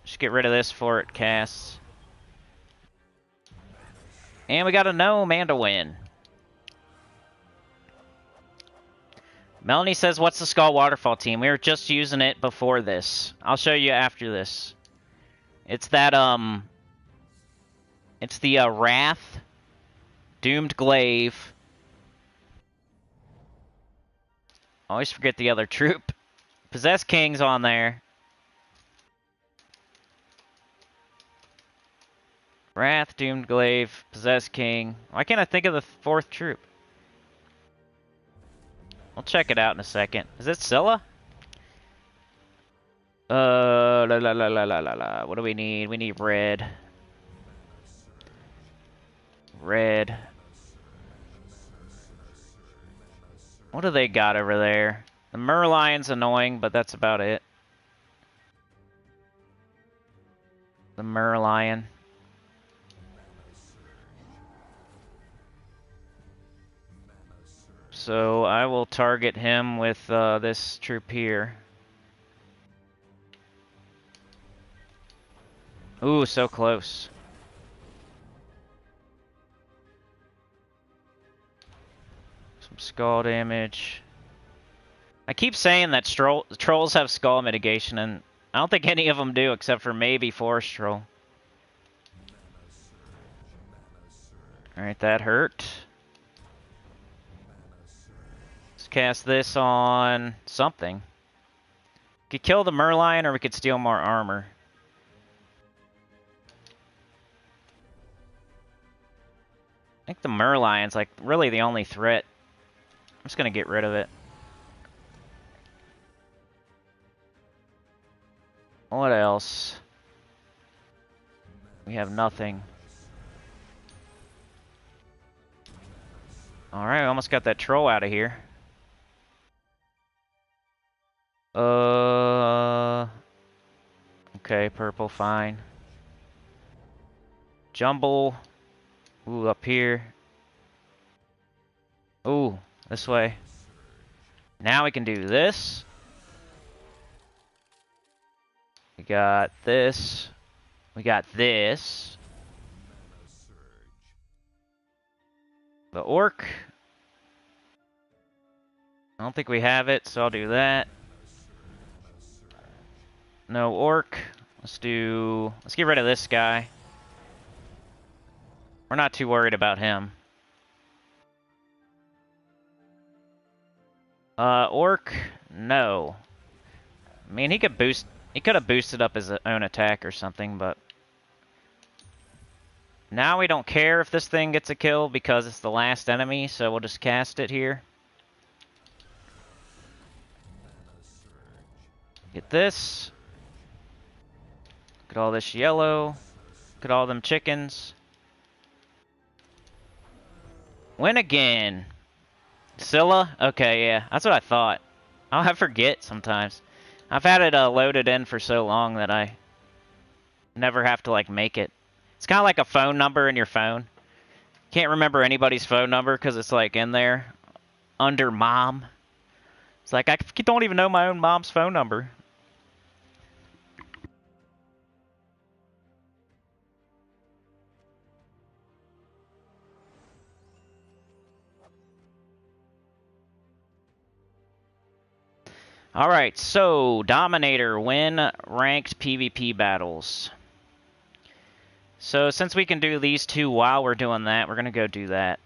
Just get rid of this before it casts. And we got a gnome and a win. Melanie says, what's the Skull Waterfall team? We were just using it before this. I'll show you after this. It's that, it's the, Wrath, Doomed Glaive. Always forget the other troop. Possessed King's on there. Wrath, Doomed Glaive, Possessed King. Why can't I think of the 4th troop? We'll check it out in a second. Is it Scylla? La la la la la la la. What do we need? We need red. Red. What do they got over there? The Merlion's annoying, but that's about it. The Merlion. So I will target him with this troop here. Ooh, so close. Some skull damage. I keep saying that trolls have skull mitigation, and I don't think any of them do, except for maybe Forest Troll. Alright, that hurt. Cast this on something. We could kill the Merlion, or we could steal more armor. I think the Merlion's like really the only threat. I'm just gonna get rid of it. What else? We have nothing. Alright, we almost got that troll out of here. Okay, purple, fine. Jumble. Ooh, up here. Ooh, this way. Now we can do this. We got this. We got this. The orc. I don't think we have it, so I'll do that. No orc. Let's get rid of this guy. We're not too worried about him. Orc. No. I mean, he could have boosted up his own attack or something, but now we don't care if this thing gets a kill because it's the last enemy, so we'll just cast it here. Get this. Look at all this yellow. Look at all them chickens. Win again. Scylla? Okay, yeah. That's what I thought. I forget sometimes. I've had it loaded in for so long that I never have to, like, make it. It's kind of like a phone number in your phone. Can't remember anybody's phone number because it's, like, in there. Under mom. It's like, I don't even know my own mom's phone number. Alright, so, Dominator, win ranked PvP battles. So, since we can do these two while we're doing that, we're going to go do that.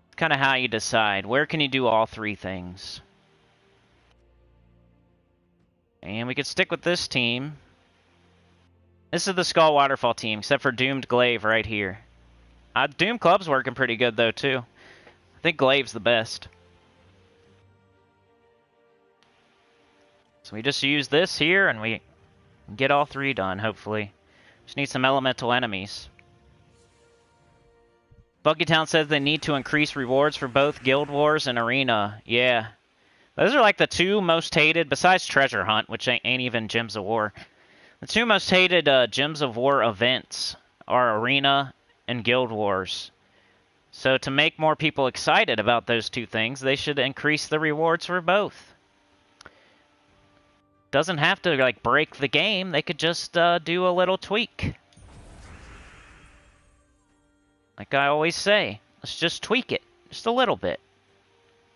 It's kind of how you decide. Where can you do all three things? And we could stick with this team. This is the Skull Waterfall team, except for Doomed Glaive right here. Doom Club's working pretty good, though, too. I think Glaive's the best. So we just use this here, and we get all three done, hopefully. Just need some elemental enemies. Buggytown says they need to increase rewards for both Guild Wars and Arena. Yeah. Those are like the two most hated, besides Treasure Hunt, which ain't even Gems of War. The two most hated Gems of War events are Arena and Guild Wars. So to make more people excited about those two things, they should increase the rewards for both. Doesn't have to, like, break the game. They could just do a little tweak. Like I always say, let's just tweak it. Just a little bit.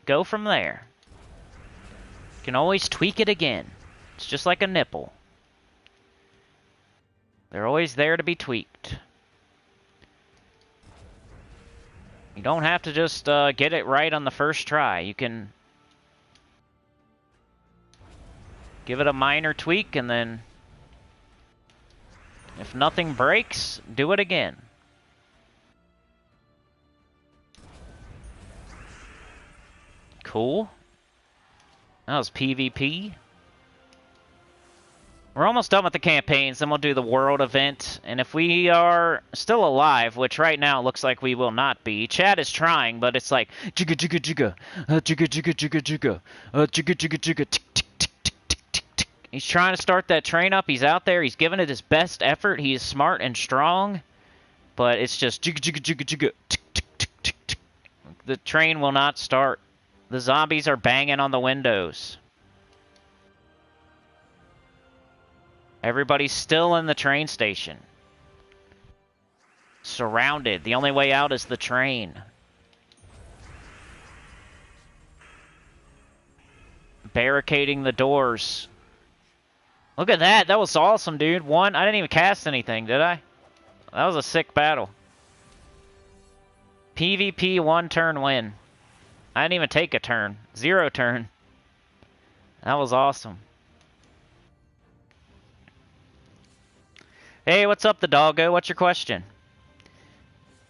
Go from there. You can always tweak it again. It's just like a nipple. They're always there to be tweaked. You don't have to just get it right on the first try. You can give it a minor tweak, and then if nothing breaks, do it again. Cool. That was PvP. We're almost done with the campaigns, then we'll do the world event. And if we are still alive, which right now looks like we will not be, Chad is trying, but it's like jigga jigga jigga, jigga jigga jigga jigga, jigga jigga jigga, tick tick tick tick tick tick tick. He's trying to start that train up. He's out there. He's giving it his best effort. He is smart and strong, but it's just jigga jigga jigga jigga, tick tick tick tick tick. The train will not start. The zombies are banging on the windows. Everybody's still in the train station. Surrounded. The only way out is the train. Barricading the doors. Look at that. That was awesome, dude. I didn't even cast anything, did I? That was a sick battle. PvP 1-turn win. I didn't even take a turn. 0 turn. That was awesome. Hey, what's up, the doggo? What's your question?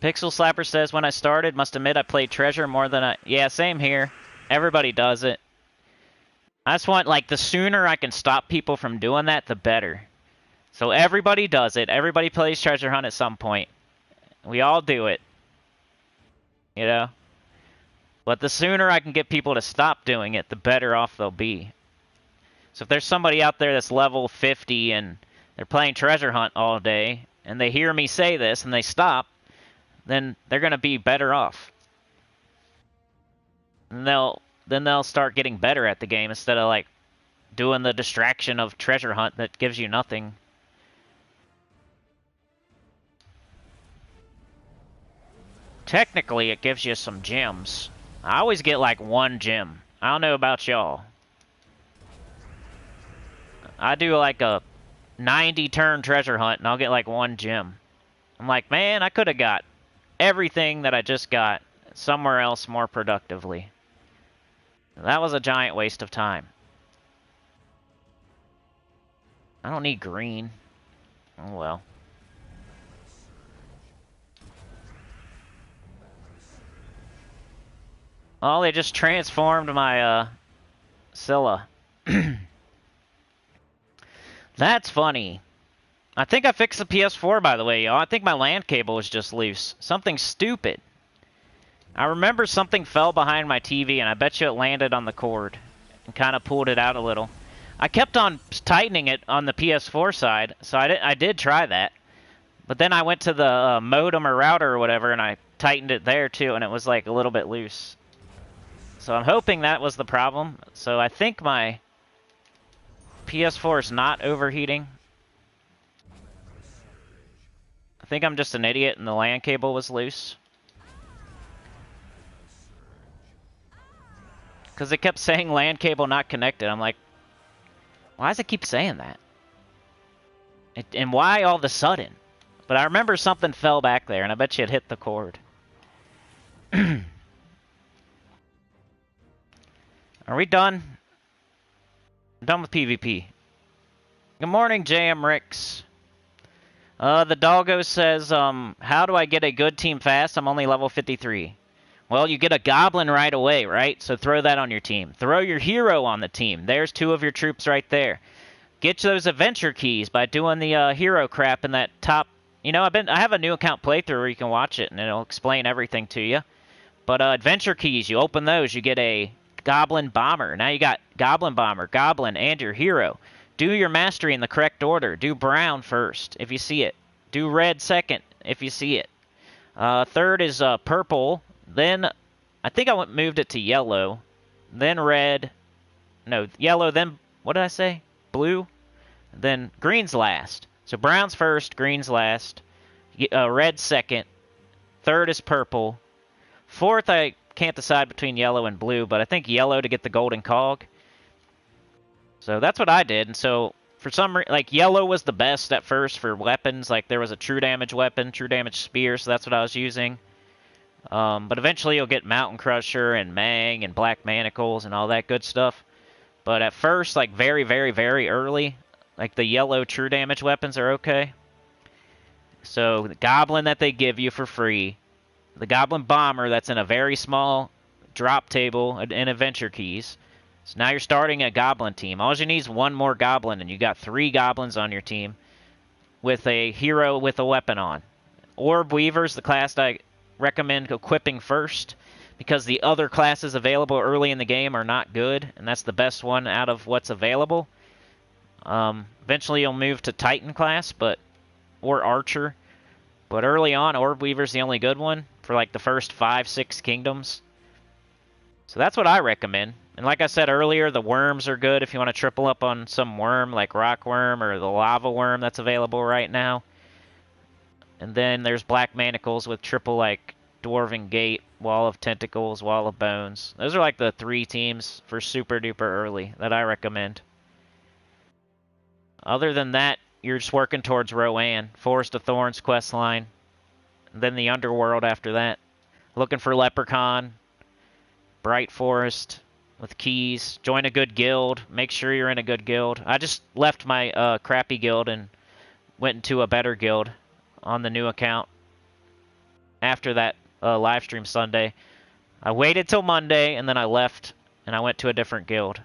Pixel Slapper says, when I started, must admit I played Treasure more than I... Yeah, same here. Everybody does it. I just want, like, the sooner I can stop people from doing that, the better. So everybody does it. Everybody plays Treasure Hunt at some point. We all do it. You know? But the sooner I can get people to stop doing it, the better off they'll be. So if there's somebody out there that's level 50 and they're playing Treasure Hunt all day, and they hear me say this, and they stop, then they're going to be better off. And then they'll start getting better at the game, instead of, like, doing the distraction of Treasure Hunt that gives you nothing. Technically, it gives you some gems. I always get, like, 1 gem. I don't know about y'all. I do, like, a 90-turn Treasure Hunt, and I'll get like 1 gem. I'm like, man, I could have got everything that I just got somewhere else more productively. That was a giant waste of time. I don't need green. Oh well. Oh, they just transformed my, Scylla. That's funny. I think I fixed the PS4, by the way, y'all. I think my LAN cable was just loose. Something stupid. I remember something fell behind my TV, and I bet you it landed on the cord and kind of pulled it out a little. I kept on tightening it on the PS4 side, so I did try that. But then I went to the modem or router or whatever, and I tightened it there too, and it was like a little bit loose. So I'm hoping that was the problem. So I think my PS4 is not overheating. I think I'm just an idiot and the LAN cable was loose. Because it kept saying LAN cable not connected. I'm like, why does it keep saying that? And why all of a sudden? But I remember something fell back there, and I bet you it hit the cord. Are we done? I'm done with PvP. Good morning, JM Ricks. The doggo says, how do I get a good team fast? I'm only level 53. Well, you get a goblin right away, right? So throw that on your team. Throw your hero on the team. There's 2 of your troops right there. Get those adventure keys by doing the hero crap in that top. You know, I have a new account playthrough where you can watch it and it'll explain everything to you. But adventure keys, you open those, you get a goblin bomber. Now you got goblin bomber, goblin, and your hero. Do your mastery in the correct order. Do brown first, if you see it. Do red second, if you see it. Third is purple. Then, I think I moved it to yellow. Then red. No, yellow, then, what did I say? Blue. Then green's last. So brown's first, green's last. Red second. Third is purple. Fourth, I can't decide between yellow and blue, but I think yellow to get the golden cog. So that's what I did, and so for some reason, like, yellow was the best at first for weapons. Like, there was a true damage weapon, true damage spear, so that's what I was using. But eventually you'll get Mountain Crusher and Mang and Black Manacles and all that good stuff. But at first, like, very, very, very early, like, the yellow true damage weapons are okay. So the Goblin that they give you for free, the Goblin Bomber that's in a very small drop table and adventure keys. So now you're starting a Goblin team. All you need is 1 more Goblin, and you got 3 Goblins on your team with a hero with a weapon on. Orb Weaver's the class I recommend equipping first, because the other classes available early in the game are not good, and that's the best one out of what's available. Eventually you'll move to Titan class, or Archer. But early on, Orb Weaver's the only good one for like the first 5-6 kingdoms. So that's what I recommend. And like I said earlier, the worms are good if you want to triple up on some worm like Rock Worm or the Lava Worm that's available right now. And then there's Black Manacles with triple like Dwarven Gate, Wall of Tentacles, Wall of Bones. Those are like the 3 teams for super duper early that I recommend. Other than that, you're just working towards Rowan, Forest of Thorns questline, and then the Underworld after that. Looking for Leprechaun, Bright Forest with keys. Join a good guild. Make sure you're in a good guild. I just left my crappy guild and went into a better guild on the new account after that live stream Sunday. I waited till Monday, and then I left, and I went to a different guild.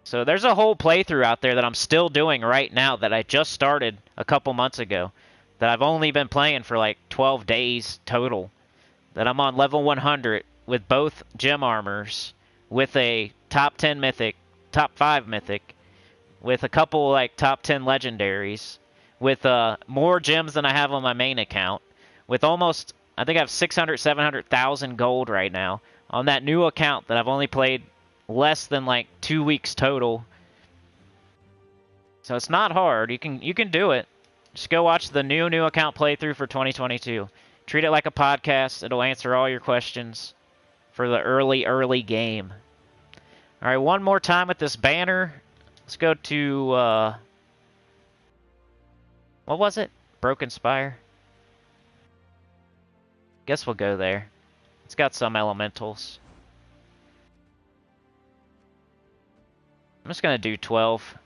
So there's a whole playthrough out there that I'm still doing right now that I just started a couple months ago, that I've only been playing for like 12 days total, that I'm on level 100 with both gem armors, with a top 10 mythic, top 5 mythic, with a couple like top 10 legendaries, with more gems than I have on my main account, with almost, I think I have 600, 700,000 gold right now on that new account that I've only played less than like 2 weeks total. So it's not hard. You can do it. Just go watch the new account playthrough for 2022. Treat it like a podcast. It'll answer all your questions for the early game. All right, one more time with this banner. Let's go to what was it? Broken Spire. Guess we'll go there. It's got some elementals. I'm just gonna do 12.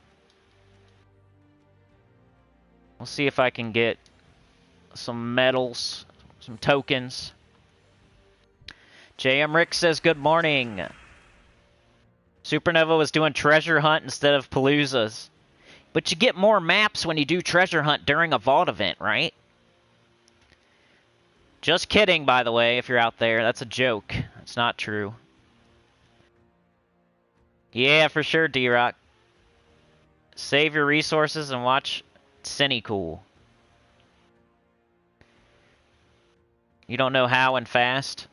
We'll see if I can get some medals, some tokens. JM Rick says good morning. Supernova was doing treasure hunt instead of Paloozas. But you get more maps when you do treasure hunt during a vault event, right? Just kidding, by the way, if you're out there. That's a joke. It's not true. Yeah, for sure, D-Rock. Save your resources and watch Sinnycool. You don't know how and fast?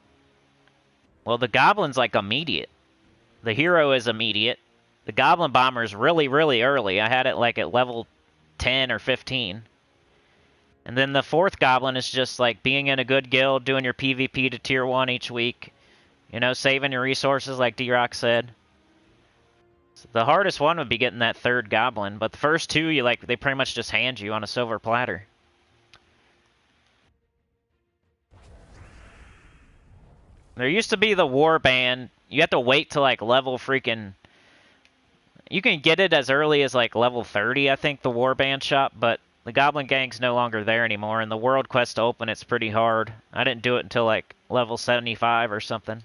Well, the Goblin's like immediate. The hero is immediate. The Goblin Bomber is really, really early. I had it like at level 10 or 15. And then the 4th Goblin is just like being in a good guild, doing your PvP to tier 1 each week. You know, saving your resources like D-Rock said. So the hardest one would be getting that 3rd Goblin, but the first 2, they pretty much just hand you on a silver platter. There used to be the Warband. You have to wait till like level freaking... You can get it as early as like level 30, I think, the Warband shop, but the Goblin Gang's no longer there anymore, and the World Quest to open it's pretty hard. I didn't do it until like level 75 or something.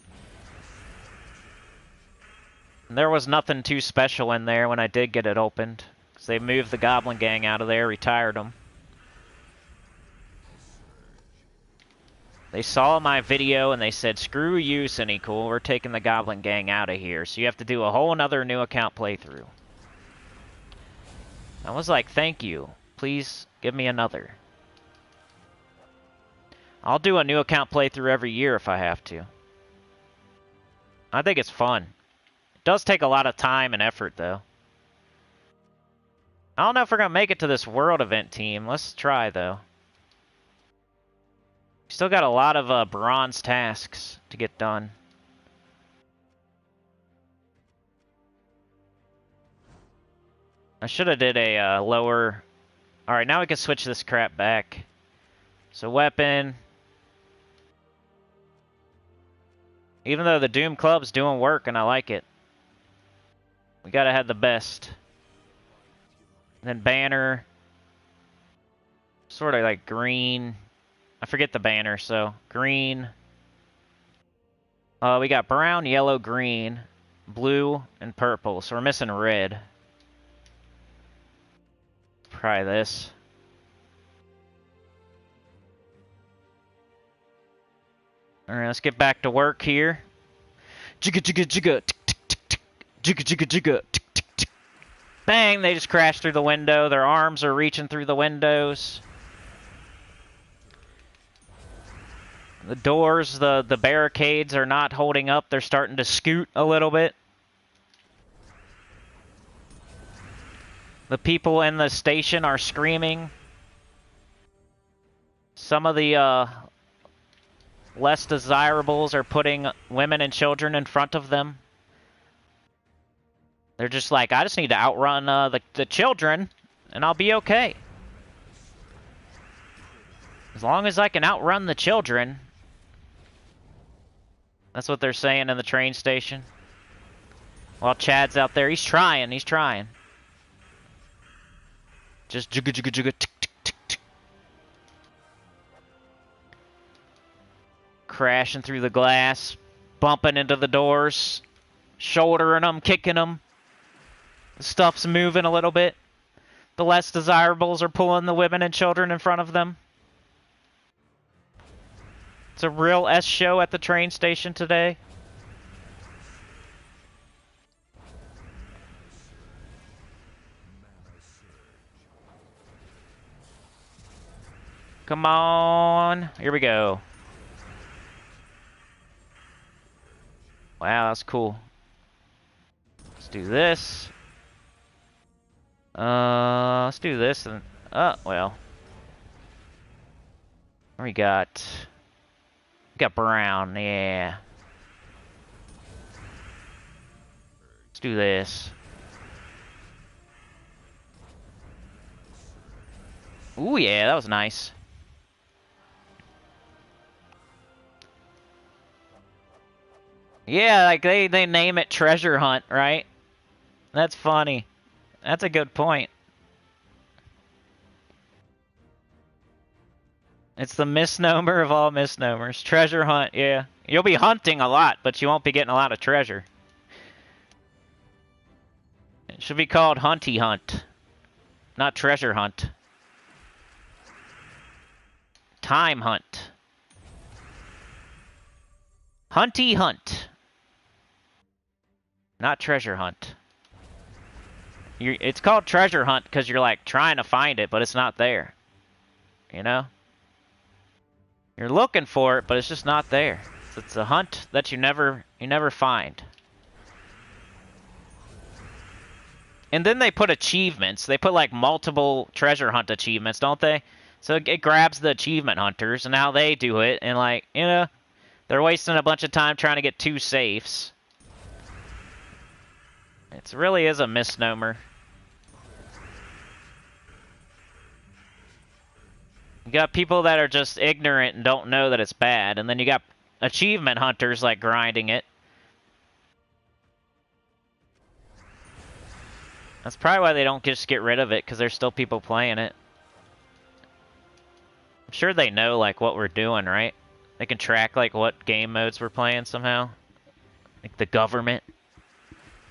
And there was nothing too special in there when I did get it opened, because they moved the Goblin Gang out of there, retired them. They saw my video and they said, screw you, Sinnycool, we're taking the Goblin Gang out of here. So you have to do a whole nother new account playthrough. I was like, thank you. Please give me another. I'll do a new account playthrough every year if I have to. I think it's fun. It does take a lot of time and effort, though. I don't know if we're going to make it to this world event team. Let's try, though. Still got a lot of bronze tasks to get done. I should have did a lower... Alright, now we can switch this crap back. So weapon. Even though the Doom Club's doing work and I like it. We gotta have the best. And then banner. Sort of like green. I forget the banner, so green. We got brown, yellow, green, blue, and purple. So we're missing red. Try this. Alright, let's get back to work here. Jigga jigga jigga. Jigga jigga jigga. Bang! They just crashed through the window. Their arms are reaching through the windows. The doors, the barricades are not holding up. They're starting to scoot a little bit. The people in the station are screaming. Some of the less desirables are putting women and children in front of them. They're just like, I just need to outrun the children, and I'll be okay. As long as I can outrun the children... That's what they're saying in the train station. While Chad's out there, he's trying, he's trying. Just jigga jigga jigga tick tick tick tick. Crashing through the glass, bumping into the doors, shouldering them, kicking them. The stuff's moving a little bit. The less desirables are pulling the women and children in front of them. It's a real S show at the train station today. Come on. Here we go. Wow, that's cool. Let's do this. Let's do this and... well. What we got? We got brown, yeah. Let's do this. Ooh, yeah, that was nice. Yeah, like they name it Treasure Hunt, right? That's funny. That's a good point. It's the misnomer of all misnomers. Treasure Hunt, yeah. You'll be hunting a lot, but you won't be getting a lot of treasure. It should be called Hunty Hunt, not Treasure Hunt. Time Hunt. Hunty Hunt. Not Treasure Hunt. It's called Treasure Hunt because you're like trying to find it, but it's not there. You know? You're looking for it, but it's just not there. It's a hunt that you never find. And then they put achievements. They put like multiple treasure hunt achievements, don't they? So it grabs the achievement hunters, and now they do it, and like, you know, they're wasting a bunch of time trying to get 2 safes. It really is a misnomer. You got people that are just ignorant and don't know that it's bad, and then you got achievement hunters like grinding it. That's probably why they don't just get rid of it, because there's still people playing it. I'm sure they know like what we're doing, right? They can track like what game modes we're playing somehow. Like the government.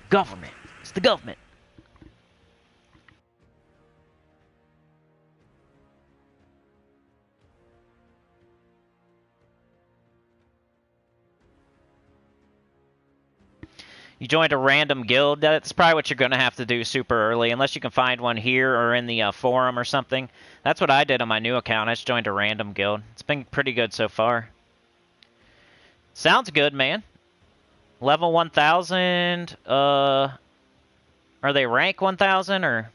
Government. It's the government. You joined a random guild. That's probably what you're going to have to do super early, unless you can find one here or in the forum or something. That's what I did on my new account. I just joined a random guild. It's been pretty good so far. Sounds good, man. Level 1000. Are they rank 1000 or?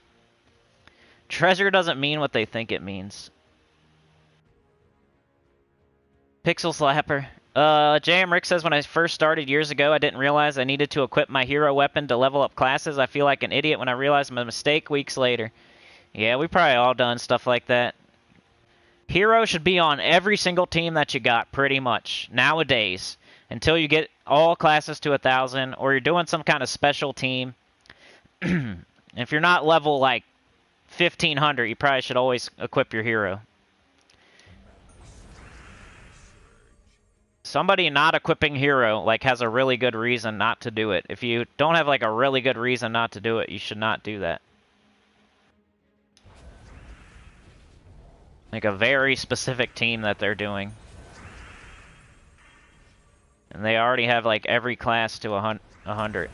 Treasure doesn't mean what they think it means. Pixel Slapper. JM Rick says, when I first started years ago, I didn't realize I needed to equip my hero weapon to level up classes. I feel like an idiot when I realized my mistake weeks later. Yeah, we probably all done stuff like that. Hero should be on every single team that you got, pretty much, nowadays. Until you get all classes to 1000, or you're doing some kind of special team. If you're not level, like, 1500, you probably should always equip your hero. Somebody not equipping hero, like, has a really good reason not to do it. If you don't have, like, a really good reason not to do it, you should not do that. Like, a very specific team that they're doing. And they already have, like, every class to 100.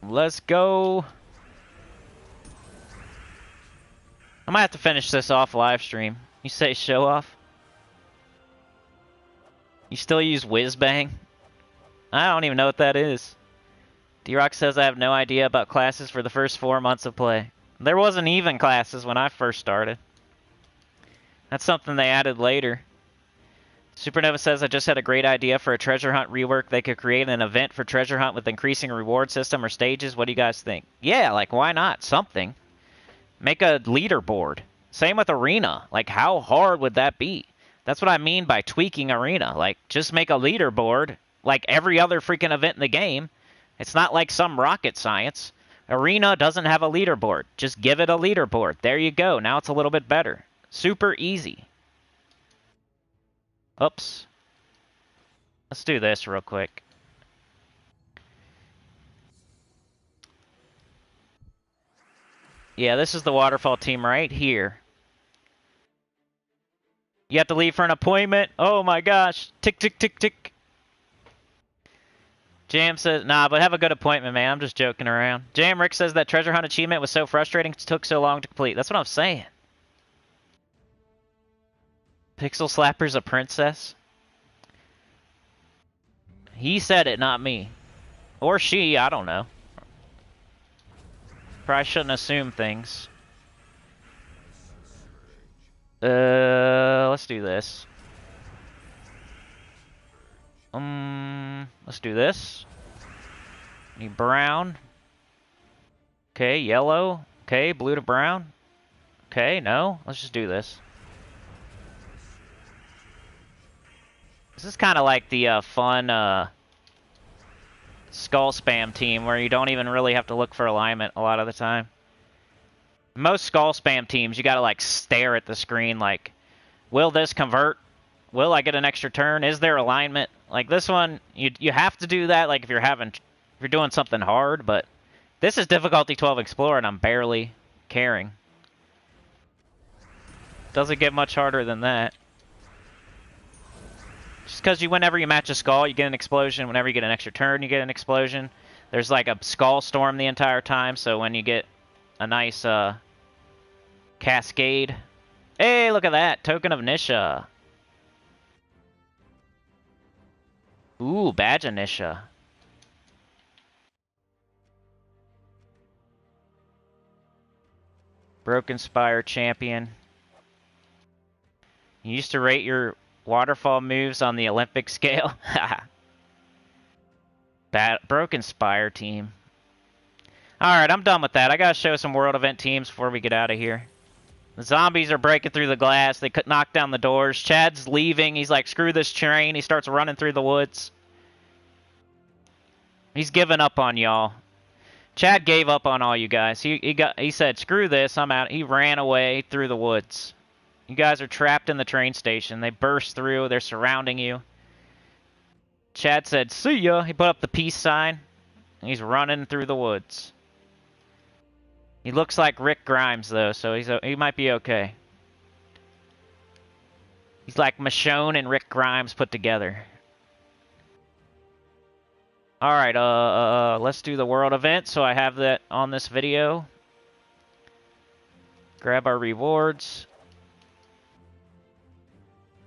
Let's go. I might have to finish this off live stream. You say show off? You still use Whizbang? I don't even know what that is. D-Rock says I have no idea about classes for the first 4 months of play. There wasn't even classes when I first started. That's something they added later. Supernova says I just had a great idea for a treasure hunt rework. They could create an event for treasure hunt with increasing reward system or stages. What do you guys think? Yeah, like why not? Something. Make a leaderboard. Same with Arena. Like, how hard would that be? That's what I mean by tweaking Arena. Like, just make a leaderboard like every other freaking event in the game. It's not like some rocket science. Arena doesn't have a leaderboard. Just give it a leaderboard. There you go. Now it's a little bit better. Super easy. Oops. Let's do this real quick. Yeah, this is the waterfall team right here. You have to leave for an appointment? Oh my gosh. Tick, tick, tick, tick. Jam says, nah, but have a good appointment, man. I'm just joking around. Jam Rick says that treasure hunt achievement was so frustrating, it took so long to complete. That's what I'm saying. Pixel Slapper's a princess? He said it, not me. Or she, I don't know. Probably shouldn't assume things. Let's do this. Let's do this. Need brown. Okay, yellow. Okay, blue to brown. Okay, no. Let's just do this. This is kind of like the fun skull spam team where you don't even really have to look for alignment a lot of the time. Most skull spam teams, you gotta like stare at the screen like, will this convert? Will I get an extra turn? Is there alignment? Like this one, you have to do that like if you're doing something hard, but this is difficulty 12 Explorer and I'm barely caring. Doesn't get much harder than that. Just because whenever you match a skull, you get an explosion. Whenever you get an extra turn, you get an explosion. There's like a skull storm the entire time, so when you get a nice cascade. Hey, look at that! Token of Nisha. Ooh, Badge of Nisha. Broken Spire Champion. You used to rate your waterfall moves on the Olympic scale. Broken Spire team. Alright, I'm done with that. I gotta show some world event teams before we get out of here. The zombies are breaking through the glass. They could knock down the doors. Chad's leaving. He's like, screw this train. He starts running through the woods. He's giving up on y'all. Chad gave up on all you guys. He said, screw this, I'm out. He ran away through the woods. You guys are trapped in the train station. They burst through. They're surrounding you. Chad said, see ya. He put up the peace sign. He's running through the woods. He looks like Rick Grimes, though, so he might be okay. He's like Michonne and Rick Grimes put together. Alright, let's do the world event, so I have that on this video. Grab our rewards.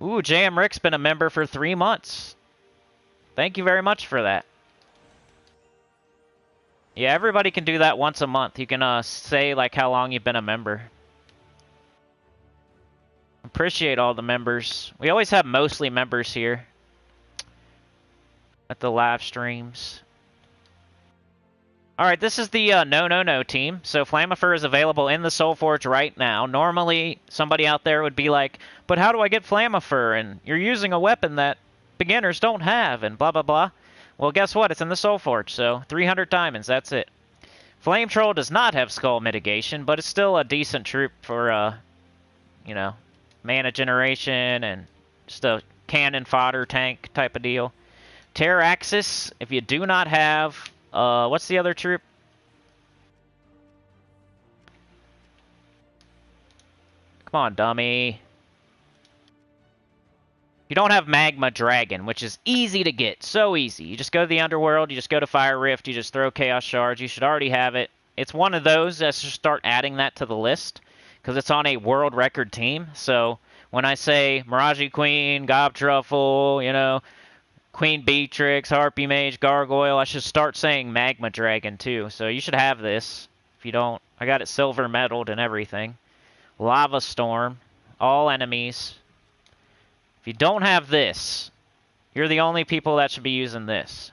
Ooh, JM Rick's been a member for 3 months. Thank you very much for that. Yeah, everybody can do that once a month. You can say like how long you've been a member. Appreciate all the members. We always have mostly members here at the live streams. Alright, this is the no team. So Flammifer is available in the Soulforge right now. Normally, somebody out there would be like, but how do I get Flammifer? And you're using a weapon that beginners don't have, and blah, blah, blah. Well, guess what? It's in the Soulforge, so 300 diamonds, that's it. Flame Troll does not have skull mitigation, but it's still a decent troop for, you know, mana generation and just a cannon fodder tank type of deal. Terraxis, if you do not have, what's the other troop? Come on, dummy. You don't have Magma Dragon, which is easy to get. So easy. You just go to the Underworld, you just go to Fire Rift, you just throw Chaos Shards. You should already have it. It's one of those. Let's just start adding that to the list, because it's on a world record team. So when I say Mirage Queen, Gob Truffle, you know, Queen Beatrix, Harpy Mage, Gargoyle, I should start saying Magma Dragon too. So you should have this. If you don't, I got it silver medaled and everything. Lava Storm, all enemies. If you don't have this, you're the only people that should be using this.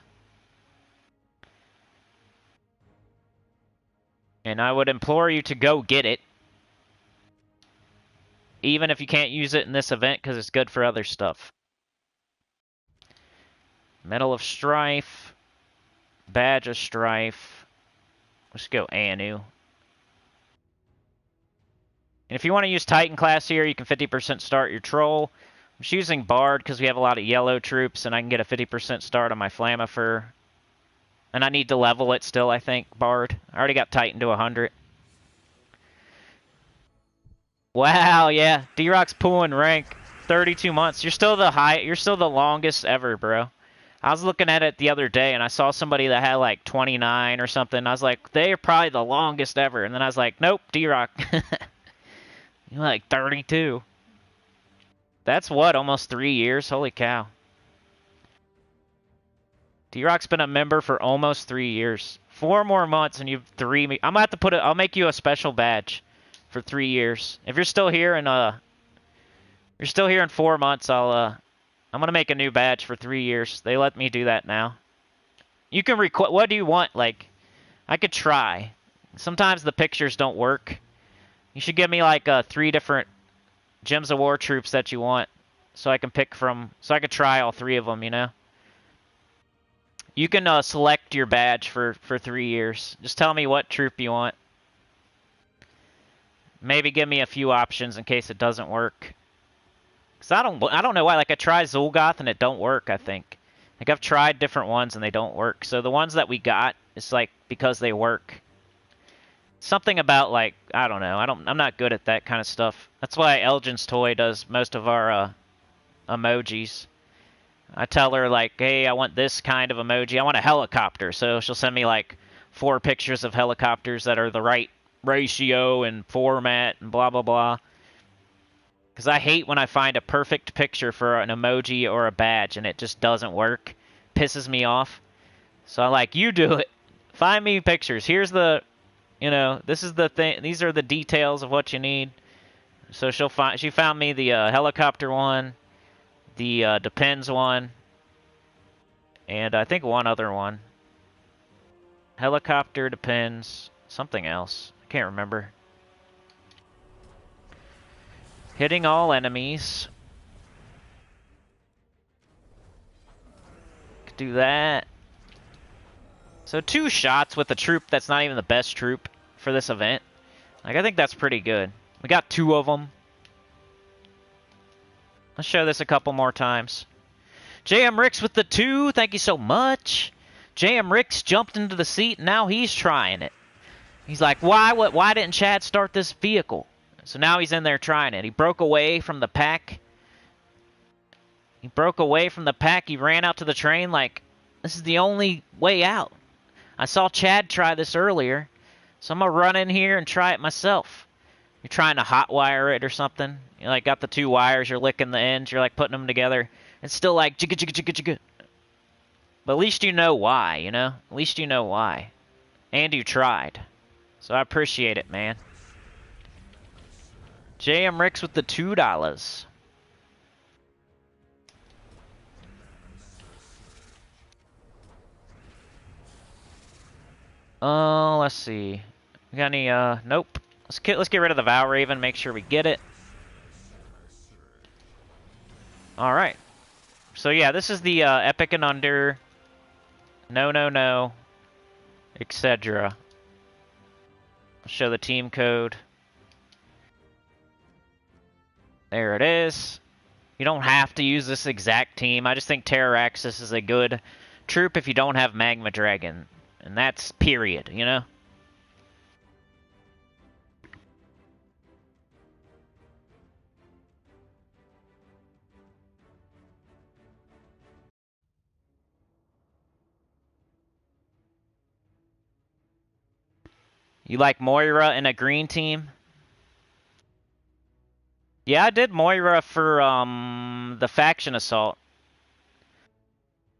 And I would implore you to go get it. Even if you can't use it in this event, because it's good for other stuff. Medal of Strife. Badge of Strife. Let's go Anu. And if you want to use Titan class here, you can 50% start your Troll. I'm just using Bard because we have a lot of yellow troops, and I can get a 50% start on my Flammifer. And I need to level it still, I think, Bard. I already got Titan to 100. Wow, yeah. D-Rock's pulling rank. 32 months. You're still the longest ever, bro. I was looking at it the other day, and I saw somebody that had like 29 or something. I was like, they are probably the longest ever. And then I was like, nope, D-Rock. You're like 32. That's what, almost 3 years? Holy cow. D-Rock's been a member for almost 3 years. 4 more months and you've 3... I'm gonna have to put it... I'll make you a special badge for 3 years. If you're still here in, you're still here in 4 months, I'm gonna make a new badge for 3 years. They let me do that now. You can request... What do you want? Like, I could try. Sometimes the pictures don't work. You should give me, like, 3 different Gems of War troops that you want. so I can pick from, so I can try all 3 of them, you know? You can select your badge for 3 years. Just tell me what troop you want. Maybe give me a few options in case it doesn't work. Cause I don't know why. Like I tried Zul'Goth and it don't work. I think. Like I've tried different ones and they don't work. So the ones that we got, it's like because they work. Something about like I don't know. I'm not good at that kind of stuff. That's why Elgin's Toy does most of our emojis. I tell her like, hey, I want this kind of emoji. I want a helicopter. So she'll send me like 4 pictures of helicopters that are the right ratio and format and blah blah blah. Because I hate when I find a perfect picture for an emoji or a badge and it just doesn't work. Pisses me off. So I'm like, you do it. Find me pictures. Here's the, you know, this is the thing. These are the details of what you need. So she found me the helicopter one, the Depends one, and I think one other one. Helicopter, Depends, something else. I can't remember. Hitting all enemies. Could do that. So 2 shots with a troop that's not even the best troop for this event. Like, I think that's pretty good. We got 2 of them. Let's show this a couple more times. JM Ricks with the 2. Thank you so much. JM Ricks jumped into the seat, and now he's trying it. He's like, why didn't Chad start this vehicle? So now he's in there trying it. He broke away from the pack. He ran out to the train like, this is the only way out. I saw Chad try this earlier, so I'm going to run in here and try it myself. You're trying to hotwire it or something. You like got the 2 wires, you're licking the ends, you're like putting them together. It's still like jigga jigga jigga jigga. But at least you know why, you know? At least you know why. And you tried. So I appreciate it, man. JM Ricks with the $2. Let's see. We got any, nope. Let's get rid of the Vow Raven, make sure we get it. Alright. So yeah, this is the, Epic and Under. No, etc. I'll show the team code. There it is. You don't have to use this exact team. I just think Terraraxis is a good troop if you don't have Magma Dragon. And that's period, you know? You like Moira in a green team? Yeah, I did Moira for, the Faction Assault.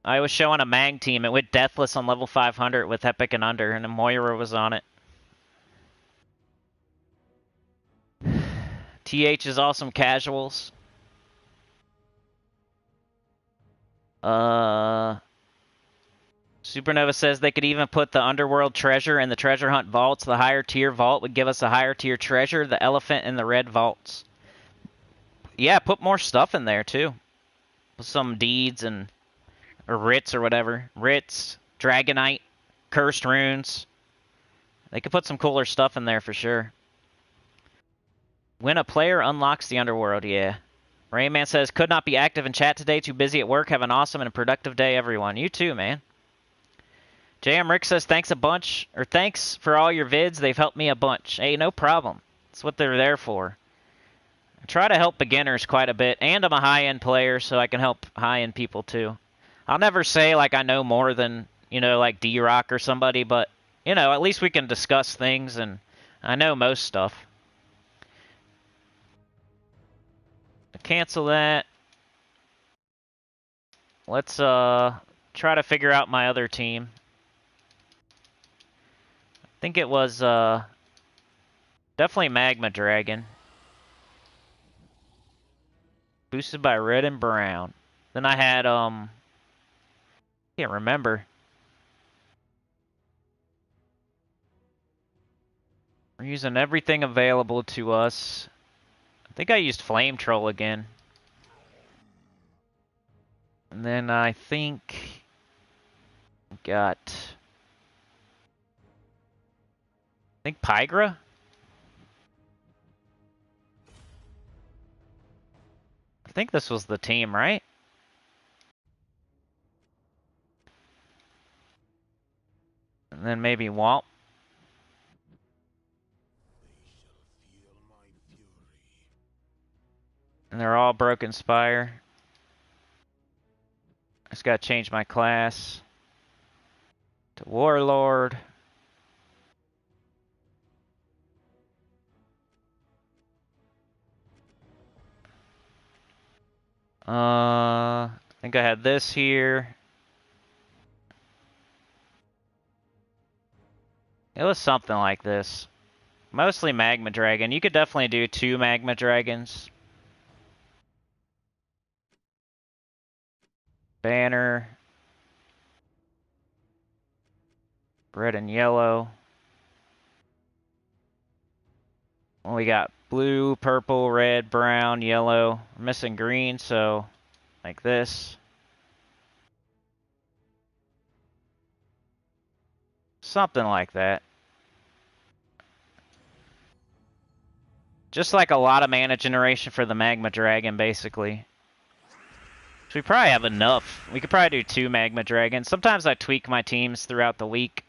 I was showing a Mag team. It went Deathless on level 500 with Epic and Under, and Moira was on it. TH is awesome casuals. Supernova says they could even put the Underworld treasure in the treasure hunt vaults. The higher tier vault would give us a higher tier treasure, the elephant and the red vaults. Yeah, put more stuff in there too. Put some deeds and or writs or whatever. Writs, Dragonite, cursed runes. They could put some cooler stuff in there for sure. When a player unlocks the Underworld, yeah. Rayman says, could not be active in chat today, too busy at work. Have an awesome and productive day, everyone. You too, man. JM Rick says, thanks a bunch, or thanks for all your vids. They've helped me a bunch. Hey, no problem. That's what they're there for. I try to help beginners quite a bit, and I'm a high-end player, so I can help high-end people too. I'll never say, like, I know more than, you know, like D-Rock or somebody, but, you know, at least we can discuss things, and I know most stuff. Cancel that. Let's try to figure out my other team. I think it was definitely Magma Dragon. Boosted by red and brown. Then I had can't remember. We're using everything available to us. I think I used Flame Troll again. And then I think got, Pygra? I think this was the team, right? And then maybe Womp. And they're all Broken Spire. I just gotta change my class to Warlord. I think I had this here. It was something like this. Mostly Magma Dragon. You could definitely do 2 Magma Dragons. Banner. Red and yellow. Well, we got blue, purple, red, brown, yellow. We're missing green, so like this. Something like that. Just like a lot of mana generation for the Magma Dragon, basically. So we probably have enough. We could probably do 2 Magma Dragons. Sometimes I tweak my teams throughout the week.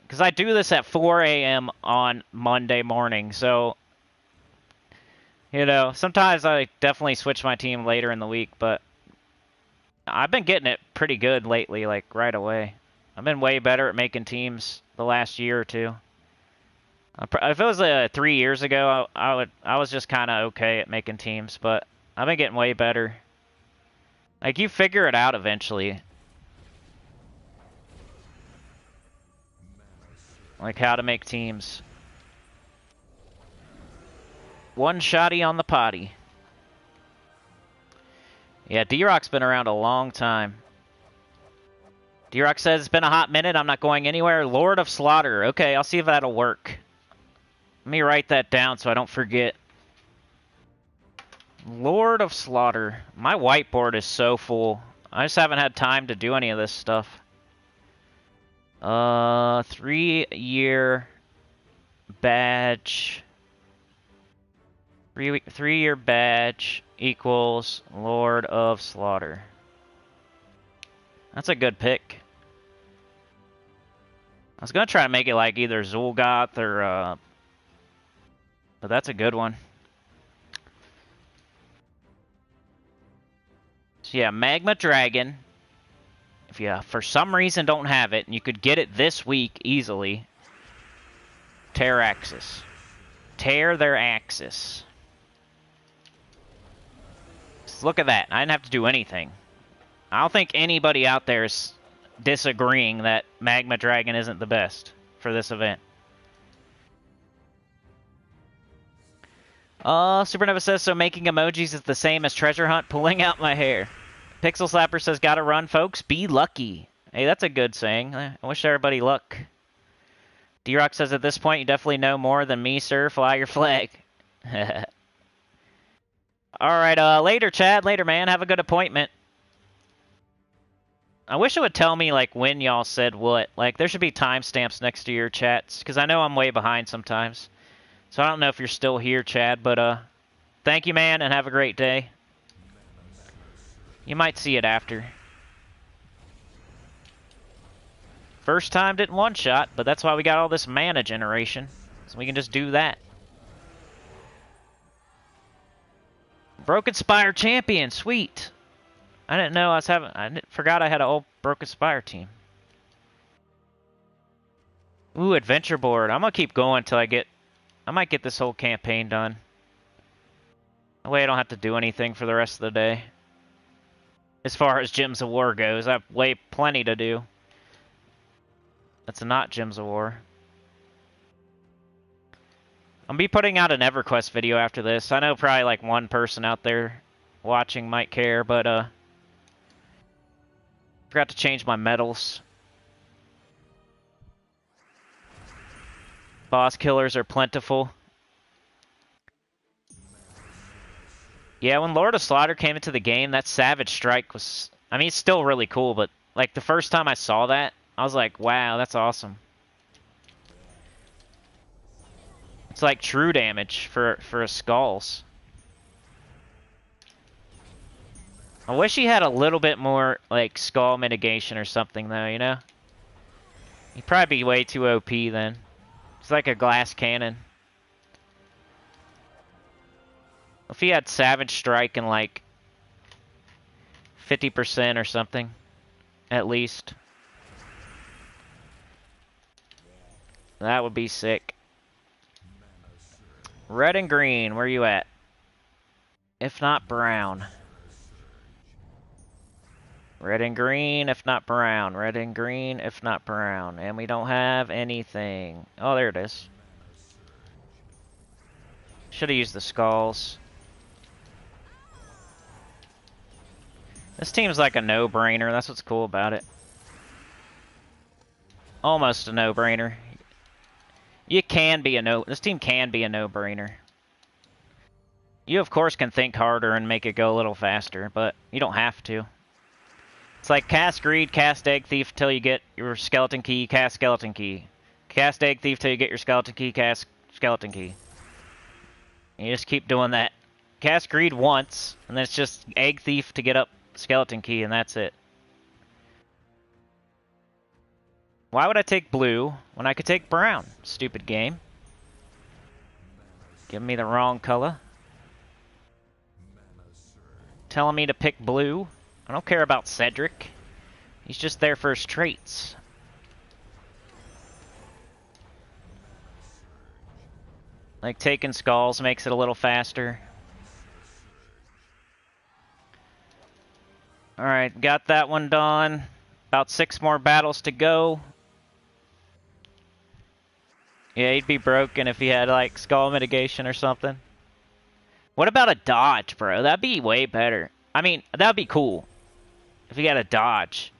Because I do this at 4 a.m. on Monday morning, so... You know, sometimes I definitely switch my team later in the week, but... I've been getting it pretty good lately, like, right away. I've been way better at making teams the last year or two. If it was 3 years ago, I was just kind of okay at making teams, but I've been getting way better. Like, you figure it out eventually. Like, how to make teams. One shotty on the potty. Yeah, D-Rock's been around a long time. D-Rock says, it's been a hot minute, I'm not going anywhere. Lord of Slaughter. Okay, I'll see if that'll work. Let me write that down so I don't forget. Lord of Slaughter. My whiteboard is so full. I just haven't had time to do any of this stuff. 3-year badge. 3-year badge equals Lord of Slaughter. That's a good pick. I was gonna try to make it like either Zul'Goth or but that's a good one. So yeah, Magma Dragon. If you for some reason don't have it, and you could get it this week easily. Tear Axis. Tear their Axis. Just look at that. I didn't have to do anything. I don't think anybody out there is disagreeing that Magma Dragon isn't the best for this event. Supernova says, so making emojis is the same as treasure hunt, pulling out my hair. Pixel Slapper says, gotta run, folks. Be lucky. Hey, that's a good saying. I wish everybody luck. D-Rock says, at this point, you definitely know more than me, sir. Fly your flag. Alright, later, Chad. Later, man. Have a good appointment. I wish it would tell me, like, when y'all said what. Like, there should be timestamps next to your chats, because I know I'm way behind sometimes. So I don't know if you're still here, Chad, but, thank you, man, and have a great day. You might see it after. First time didn't one-shot, but that's why we got all this mana generation. So we can just do that. Broken Spire champion, sweet. I didn't know I was having... forgot I had an old Broken Spire team. Ooh, adventure board. I'm gonna keep going until I get... I might get this whole campaign done. That way I don't have to do anything for the rest of the day. As far as Gems of War goes, I have plenty to do. That's not Gems of War. I'm gonna be putting out an Everquest video after this. I know probably like one person out there watching might care, but forgot to change my medals. Boss killers are plentiful. Yeah, when Lord of Slaughter came into the game, that Savage Strike was... I mean, it's still really cool, but like the first time I saw that, I was like, wow, that's awesome. It's like true damage for a Skulls. I wish he had a little bit more like skull mitigation or something though, you know? He'd probably be way too OP then. It's like a glass cannon. If he had Savage Strike and like 50% or something, at least. That would be sick. Red and green, where you at? If not brown. Red and green, if not brown. Red and green, if not brown. And we don't have anything. Oh, there it is. Should have used the Skulls. This team's like a no-brainer. That's what's cool about it. Almost a no-brainer. You can be a no... This team can be a no-brainer. You, of course, can think harder and make it go a little faster, but you don't have to. It's like cast Greed, cast Egg Thief till you get your Skeleton Key, cast Skeleton Key. Cast Egg Thief till you get your Skeleton Key, cast Skeleton Key. And you just keep doing that. Cast Greed once, and then it's just Egg Thief to get up Skeleton Key, and that's it. Why would I take blue when I could take brown? Stupid game. Give me the wrong color. Telling me to pick blue. I don't care about Cedric. He's just there for his traits. Like taking Skulls makes it a little faster. Alright, got that one done. About 6 more battles to go. Yeah, he'd be broken if he had like skull mitigation or something. What about a dodge, bro? That'd be way better. I mean, that'd be cool. If he had a dodge.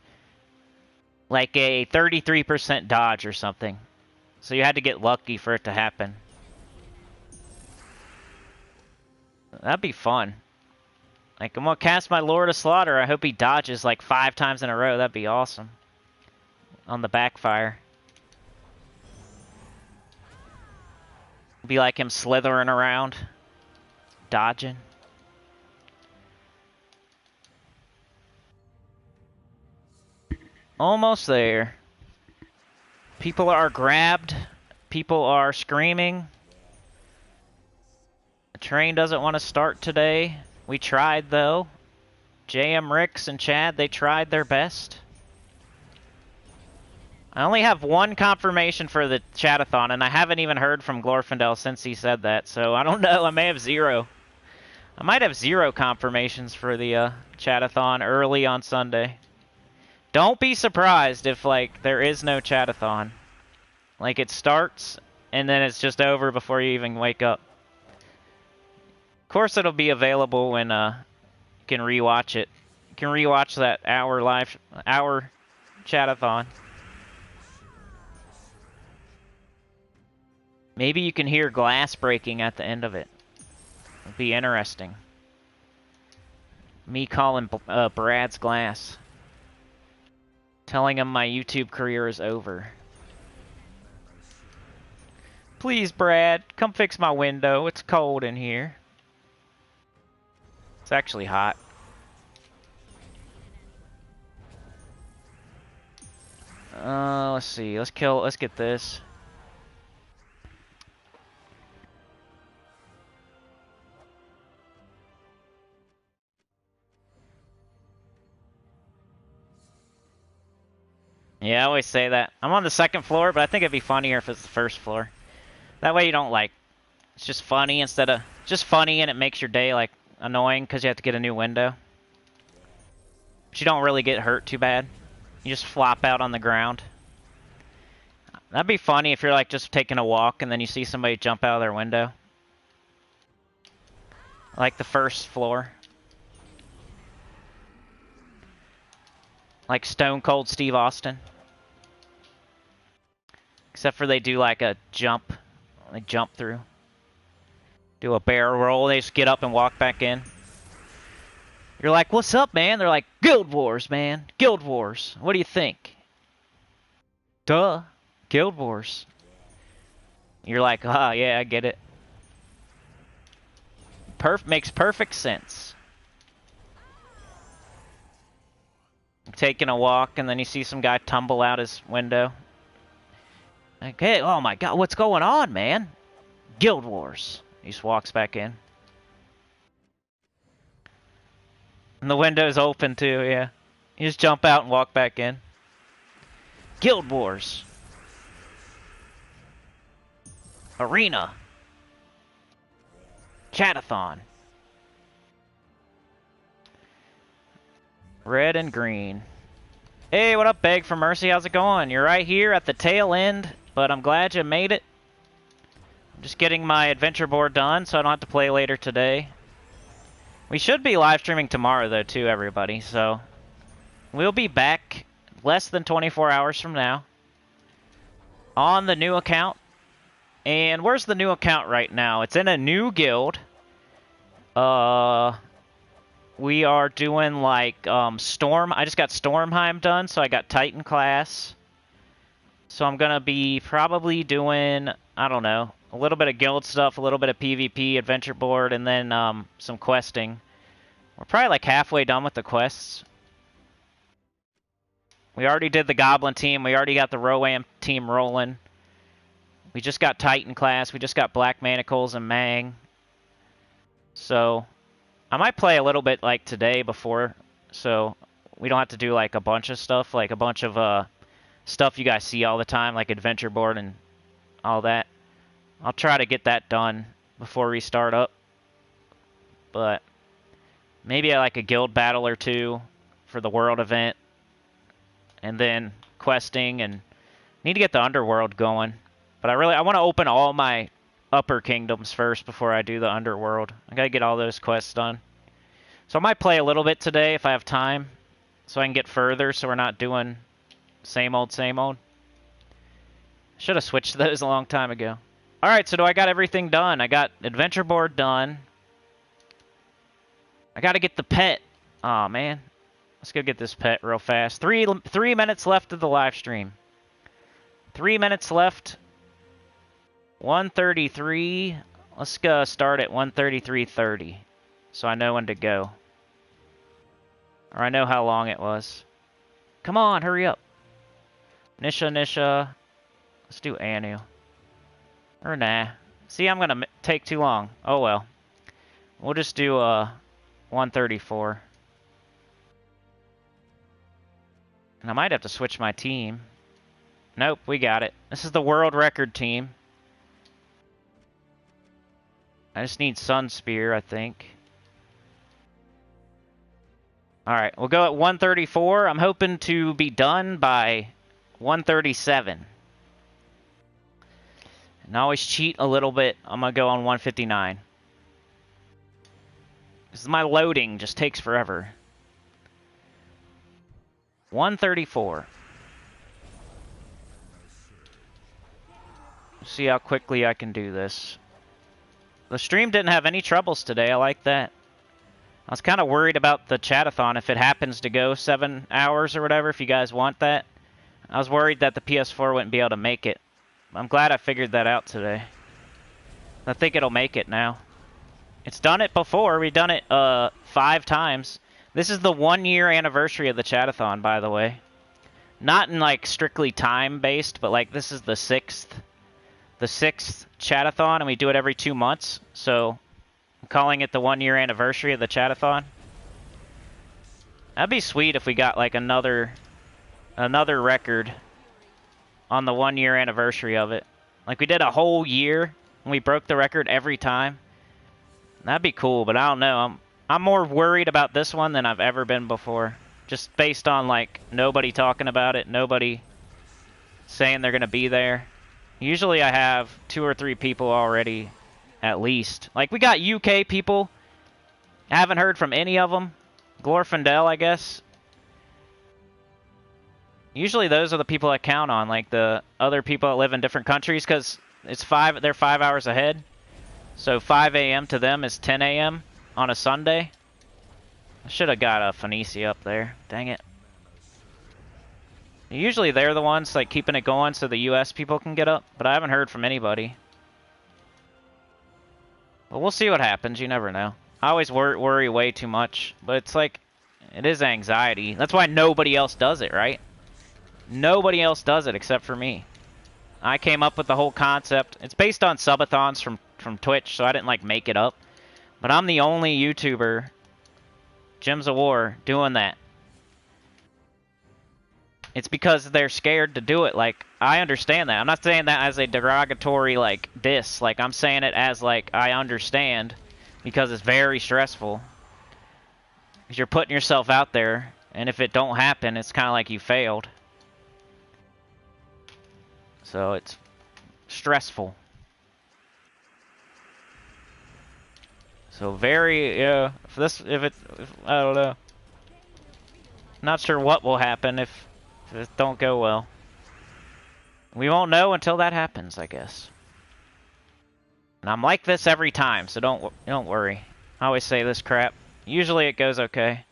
Like a 33% dodge or something. So you had to get lucky for it to happen. That'd be fun. Like, I'm gonna cast my Lord of Slaughter. I hope he dodges like 5 times in a row. That'd be awesome. On the backfire. Be like him slithering around. Dodging. Almost there. People are grabbed. People are screaming. The train doesn't want to start today. We tried, though. JM Ricks and Chad, they tried their best. I only have 1 confirmation for the chatathon, and I haven't even heard from Glorfindel since he said that, so I don't know. I may have 0. I might have 0 confirmations for the chatathon early on Sunday. Don't be surprised if, like, there is no chatathon. Like, it starts, and then it's just over before you even wake up. Of course, it'll be available when you can rewatch it. You can rewatch that hour chatathon. Maybe you can hear glass breaking at the end of it. It'll be interesting. Me calling Brad's glass. Telling him my YouTube career is over. Please, Brad, come fix my window. It's cold in here. It's actually hot. Let's see. Let's get this. Yeah, I always say that. I'm on the 2nd floor, but I think it'd be funnier if it's the 1st floor. That way you don't, like... It's just funny instead of... Just funny, and it makes your day, like, annoying because you have to get a new window. But you don't really get hurt too bad. You just flop out on the ground. That'd be funny if you're, like, just taking a walk and then you see somebody jump out of their window. Like the 1st floor. Like Stone Cold Steve Austin. Except for they do like a jump. They jump through. Do a barrel roll. They just get up and walk back in. You're like, what's up, man? They're like, Guild Wars, man. Guild Wars. What do you think? Duh. Guild Wars. You're like, ah, yeah, I get it. Makes perfect sense. Taking a walk, and then you see some guy tumble out his window. Like, hey, oh my god, what's going on, man? Guild Wars. He just walks back in. And the window's open too, yeah. You just jump out and walk back in. Guild Wars. Arena. Chatathon. Red and green. Hey, what up, Beg for Mercy? How's it going? You're right here at the tail end, but I'm glad you made it. I'm just getting my adventure board done, so I don't have to play later today. We should be live streaming tomorrow, though, too, everybody, so we'll be back less than 24 hours from now on the new account. And where's the new account right now? It's in a new guild. We are doing, like, Storm. I just got Stormheim done, so I got Titan class. So I'm going to be probably doing, I don't know, a little bit of guild stuff, a little bit of PvP, adventure board, and then some questing. We're probably, like, halfway done with the quests. We already did the Goblin team. We already got the Roam team rolling. We just got Titan class. We just got Black Manacles and Mang. So I might play a little bit like today before, so we don't have to do like a bunch of stuff, like a bunch of stuff you guys see all the time, like adventure board and all that. I'll try to get that done before we start up. But maybe like a guild battle or two for the world event. And then questing, and need to get the underworld going. But I want to open all my upper kingdoms first before I do the underworld. I gotta get all those quests done. So I might play a little bit today if I have time, so I can get further, so we're not doing same old, same old. Should have switched those a long time ago. Alright, so do I got everything done? I got adventure board done. I gotta get the pet. Aw, man. Let's go get this pet real fast. 3 minutes left of the live stream. 3 minutes left. 1:33. Let's go start at 1:33:30, so I know when to go. Or I know how long it was. Come on, hurry up. Nisha. Let's do Anu. Or nah. See, I'm gonna take too long. Oh well. We'll just do 1:34. And I might have to switch my team. Nope, we got it. This is the world record team. I just need Sun Spear, I think. Alright, we'll go at 1:34. I'm hoping to be done by 1:37. And I always cheat a little bit. I'm going to go on 1:59. This is my loading. Just takes forever. 1:34. See how quickly I can do this. The stream didn't have any troubles today. I like that. I was kind of worried about the chatathon if it happens to go 7 hours or whatever, if you guys want that. I was worried that the PS4 wouldn't be able to make it. I'm glad I figured that out today. I think it'll make it now. It's done it before. We've done it 5 times. This is the 1-year anniversary of the chatathon, by the way. Not in like strictly time-based, but like this is the 6th. The 6th chatathon, and we do it every 2 months. So I'm calling it the 1-year anniversary of the chatathon. That'd be sweet if we got like another record on the 1-year anniversary of it. Like we did a whole year and we broke the record every time. That'd be cool, but I don't know. I'm more worried about this one than I've ever been before. Just based on like nobody talking about it, nobody saying they're gonna be there. Usually I have 2 or 3 people already, at least. Like, we got UK people. I haven't heard from any of them. Glorfindel, I guess. Usually those are the people I count on, like the other people that live in different countries, because they're 5 hours ahead. So 5 a.m. to them is 10 a.m. on a Sunday. I should have got a Phoenicia up there. Dang it. Usually they're the ones like keeping it going so the US people can get up, but I haven't heard from anybody. But we'll see what happens. You never know. I always worry way too much, but it's like, it is anxiety. That's why nobody else does it, right? Nobody else does it except for me. I came up with the whole concept. It's based on subathons from Twitch, so I didn't like make it up. But I'm the only YouTuber, Gems of War, doing that. It's because they're scared to do it. Like, I understand that. I'm not saying that as a derogatory, like, diss. Like, I'm saying it as, like, I understand. Because it's very stressful. Because you're putting yourself out there. And if it don't happen, it's kind of like you failed. So, it's stressful. So, very, I don't know. Not sure what will happen if it don't go well. We won't know until that happens, I guess. And I'm like this every time, so don't worry. I always say this crap. Usually it goes okay.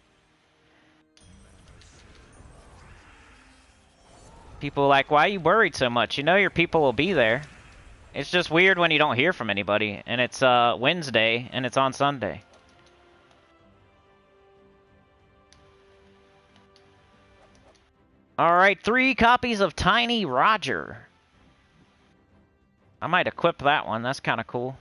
People are like, why are you worried so much? You know your people will be there. It's just weird when you don't hear from anybody, and it's Wednesday, and it's on Sunday. Alright, 3 copies of Tiny Roger. I might equip that one. That's kind of cool.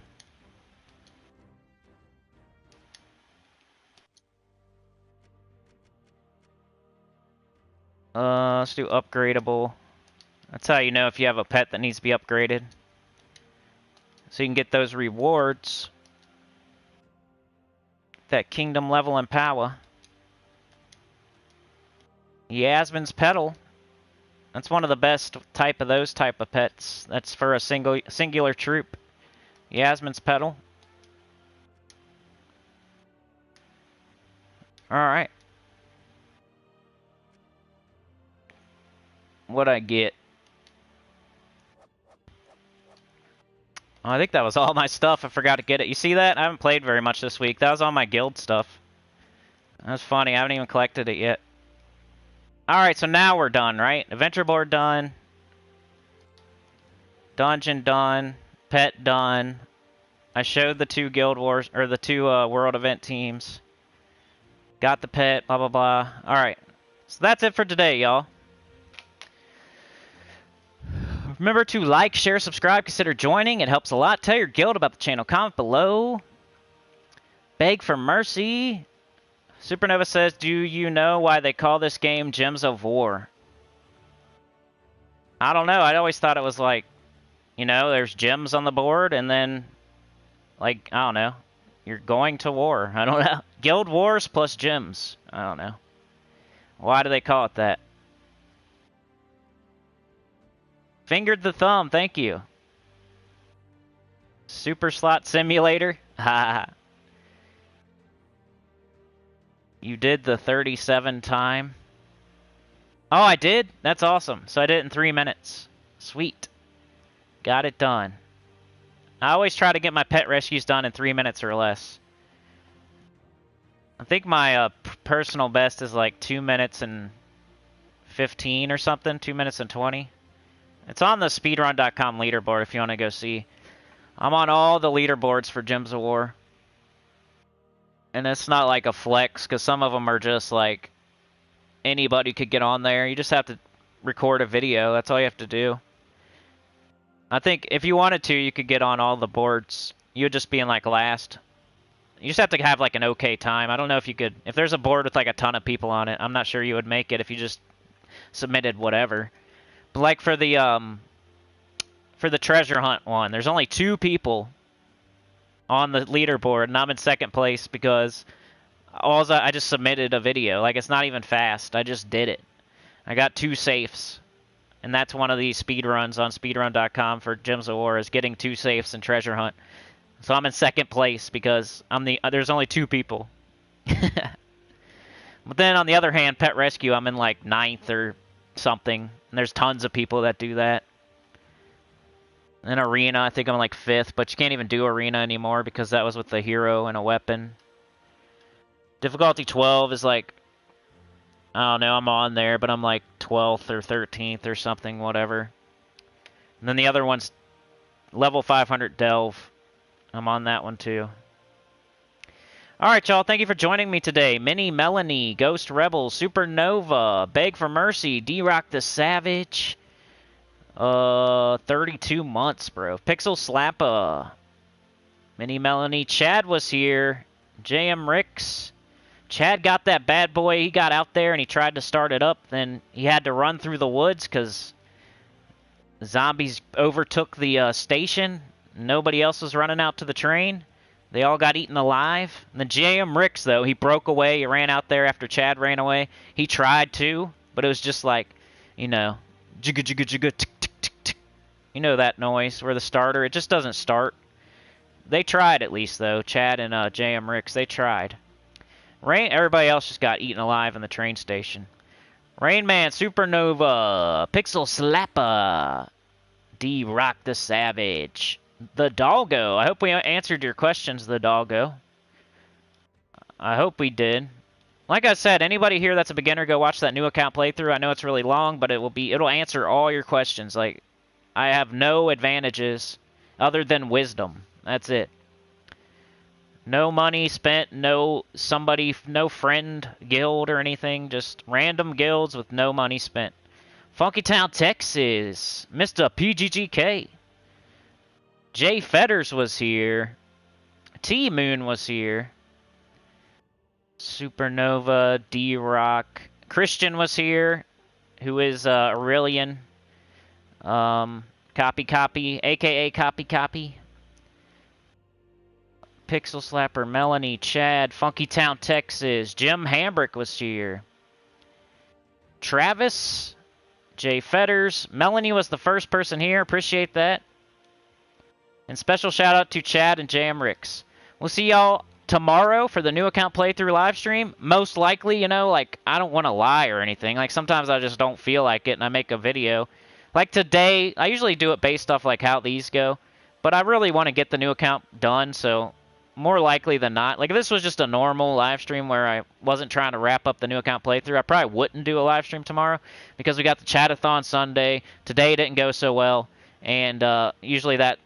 Let's do upgradable. That's how you know if you have a pet that needs to be upgraded. So you can get those rewards. That kingdom level and power. Yasmin's Petal. That's one of the best type of those type of pets. That's for a singular troop. Yasmin's Petal. Alright. What'd I get? Oh, I think that was all my stuff. I forgot to get it. You see that? I haven't played very much this week. That was all my guild stuff. That was funny. I haven't even collected it yet. Alright, so now we're done, right? Adventure board done. Dungeon done. Pet done. I showed the 2 Guild Wars, or the 2 World Event teams. Got the pet, blah, blah, blah. Alright. So that's it for today, y'all. Remember to like, share, subscribe, consider joining. It helps a lot. Tell your guild about the channel. Comment below. Beg for mercy. Supernova says, do you know why they call this game Gems of War? I don't know. I always thought it was like, you know, there's gems on the board, and then, like, I don't know. You're going to war. I don't know. Guild Wars plus gems. I don't know. Why do they call it that? Fingered the thumb. Thank you. Super Slot Simulator. Ha. You did the 37 time. Oh, I did? That's awesome. So I did it in 3 minutes. Sweet. Got it done. I always try to get my pet rescues done in 3 minutes or less. I think my personal best is like 2 minutes and 15 or something. 2 minutes and 20. It's on the speedrun.com leaderboard if you want to go see. I'm on all the leaderboards for Gems of War. And it's not like a flex, because some of them are just like anybody could get on there. You just have to record a video. That's all you have to do. I think if you wanted to, you could get on all the boards. You would just be in like last. You just have to have like an okay time. I don't know if you could. If there's a board with like a ton of people on it, I'm not sure you would make it if you just submitted whatever. But like for the treasure hunt one, there's only 2 people on the leaderboard, and I'm in 2nd place because I just submitted a video. Like, it's not even fast. I just did it. I got 2 safes, and that's one of these speed runs on speedrun.com for Gems of War, is getting 2 safes in treasure hunt. So I'm in 2nd place because there's only 2 people. But then on the other hand, Pet Rescue, I'm in like 9th or something, and there's tons of people that do that. In Arena, I think I'm like 5th, but you can't even do Arena anymore because that was with the hero and a weapon. Difficulty 12 is like, I don't know, I'm on there, but I'm like 12th or 13th or something, whatever. And then the other one's level 500 Delve. I'm on that one too. Alright, y'all, thank you for joining me today. Mini Melanie, Ghost Rebel, Supernova, Beg for Mercy, D-Rock the Savage. 32 months, bro. Pixel Slappa. Mini Melanie, Chad was here. JM Ricks. Chad got that bad boy. He got out there and he tried to start it up. Then he had to run through the woods because zombies overtook the station. Nobody else was running out to the train. They all got eaten alive. And then JM Ricks, though, he broke away. He ran out there after Chad ran away. He tried to, but it was just like, you know, jigga jigga jigga tick tick tick tick. You know that noise where the starter, it just doesn't start. They tried at least, though. Chad and JM Ricks, they tried. Everybody else just got eaten alive in the train station. Rain Man, Supernova, Pixel Slappa, D-Rock the Savage, The Doggo. I hope we answered your questions, The Doggo. I hope we did. Like I said, anybody here that's a beginner, go watch that new account playthrough. I know it's really long, but it'll answer all your questions. Like, I have no advantages other than wisdom. That's it. No money spent, no friend guild or anything. Just random guilds with no money spent. Funkytown, Texas. Mr. PGGK. Jay Fetters was here. T-Moon was here. Supernova, D-Rock. Christian was here, who is Aurelian. Copy, a.k.a. Copy. Pixel Slapper, Melanie, Chad, Funkytown, Texas. Jim Hambrick was here. Travis, Jay Fetters. Melanie was the first person here. Appreciate that. And special shout out to Chad and JM Ricks. We'll see y'all tomorrow for the new account playthrough live stream. Most likely, you know, like, I don't want to lie or anything. Like, sometimes I just don't feel like it and I make a video. Like today, I usually do it based off like how these go. But I really want to get the new account done, so more likely than not. Like, if this was just a normal live stream where I wasn't trying to wrap up the new account playthrough, I probably wouldn't do a live stream tomorrow because we got the chatathon Sunday. Today didn't go so well, and usually that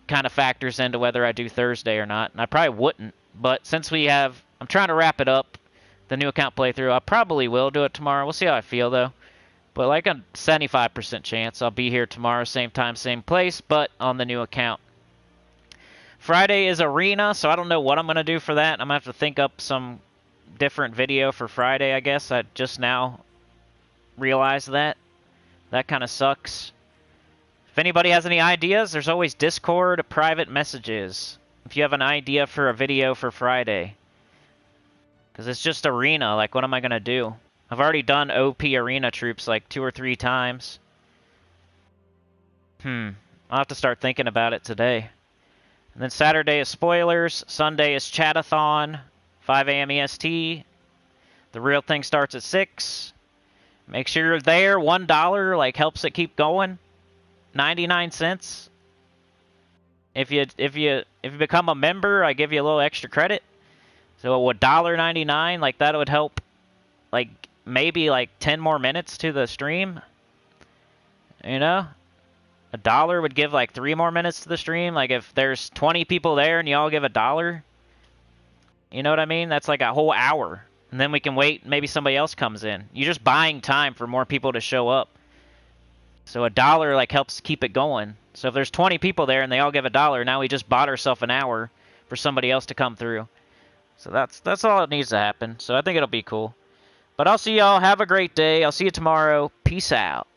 kind of factors into whether I do Thursday or not, and I probably wouldn't. But since I'm trying to wrap it up, the new account playthrough, I probably will do it tomorrow. We'll see how I feel, though. But like a 75% chance I'll be here tomorrow, same time, same place, but on the new account. Friday is Arena, so I don't know what I'm going to do for that. I'm going to have to think up some different video for Friday, I guess. I just now realized that. That kind of sucks. If anybody has any ideas, there's always Discord private messages. If you have an idea for a video for Friday. Because it's just Arena, like what am I going to do? I've already done OP Arena troops like 2 or 3 times. I'll have to start thinking about it today. And then Saturday is spoilers. Sunday is chatathon, 5 a.m. EST. The real thing starts at 6. Make sure you're there. $1 like helps it keep going. 99 cents. If you become a member, I give you a little extra credit. So $1.99, like that would help, like maybe like 10 more minutes to the stream. You know. $1 would give like 3 more minutes to the stream. Like if there's 20 people there and you all give $1, you know what I mean? That's like a whole hour. And then we can wait, maybe somebody else comes in. You're just buying time for more people to show up. So $1 like helps keep it going. So if there's 20 people there and they all give $1, now we just bought ourselves an hour for somebody else to come through. So that's all that needs to happen. So I think it'll be cool. But I'll see y'all. Have a great day. I'll see you tomorrow. Peace out.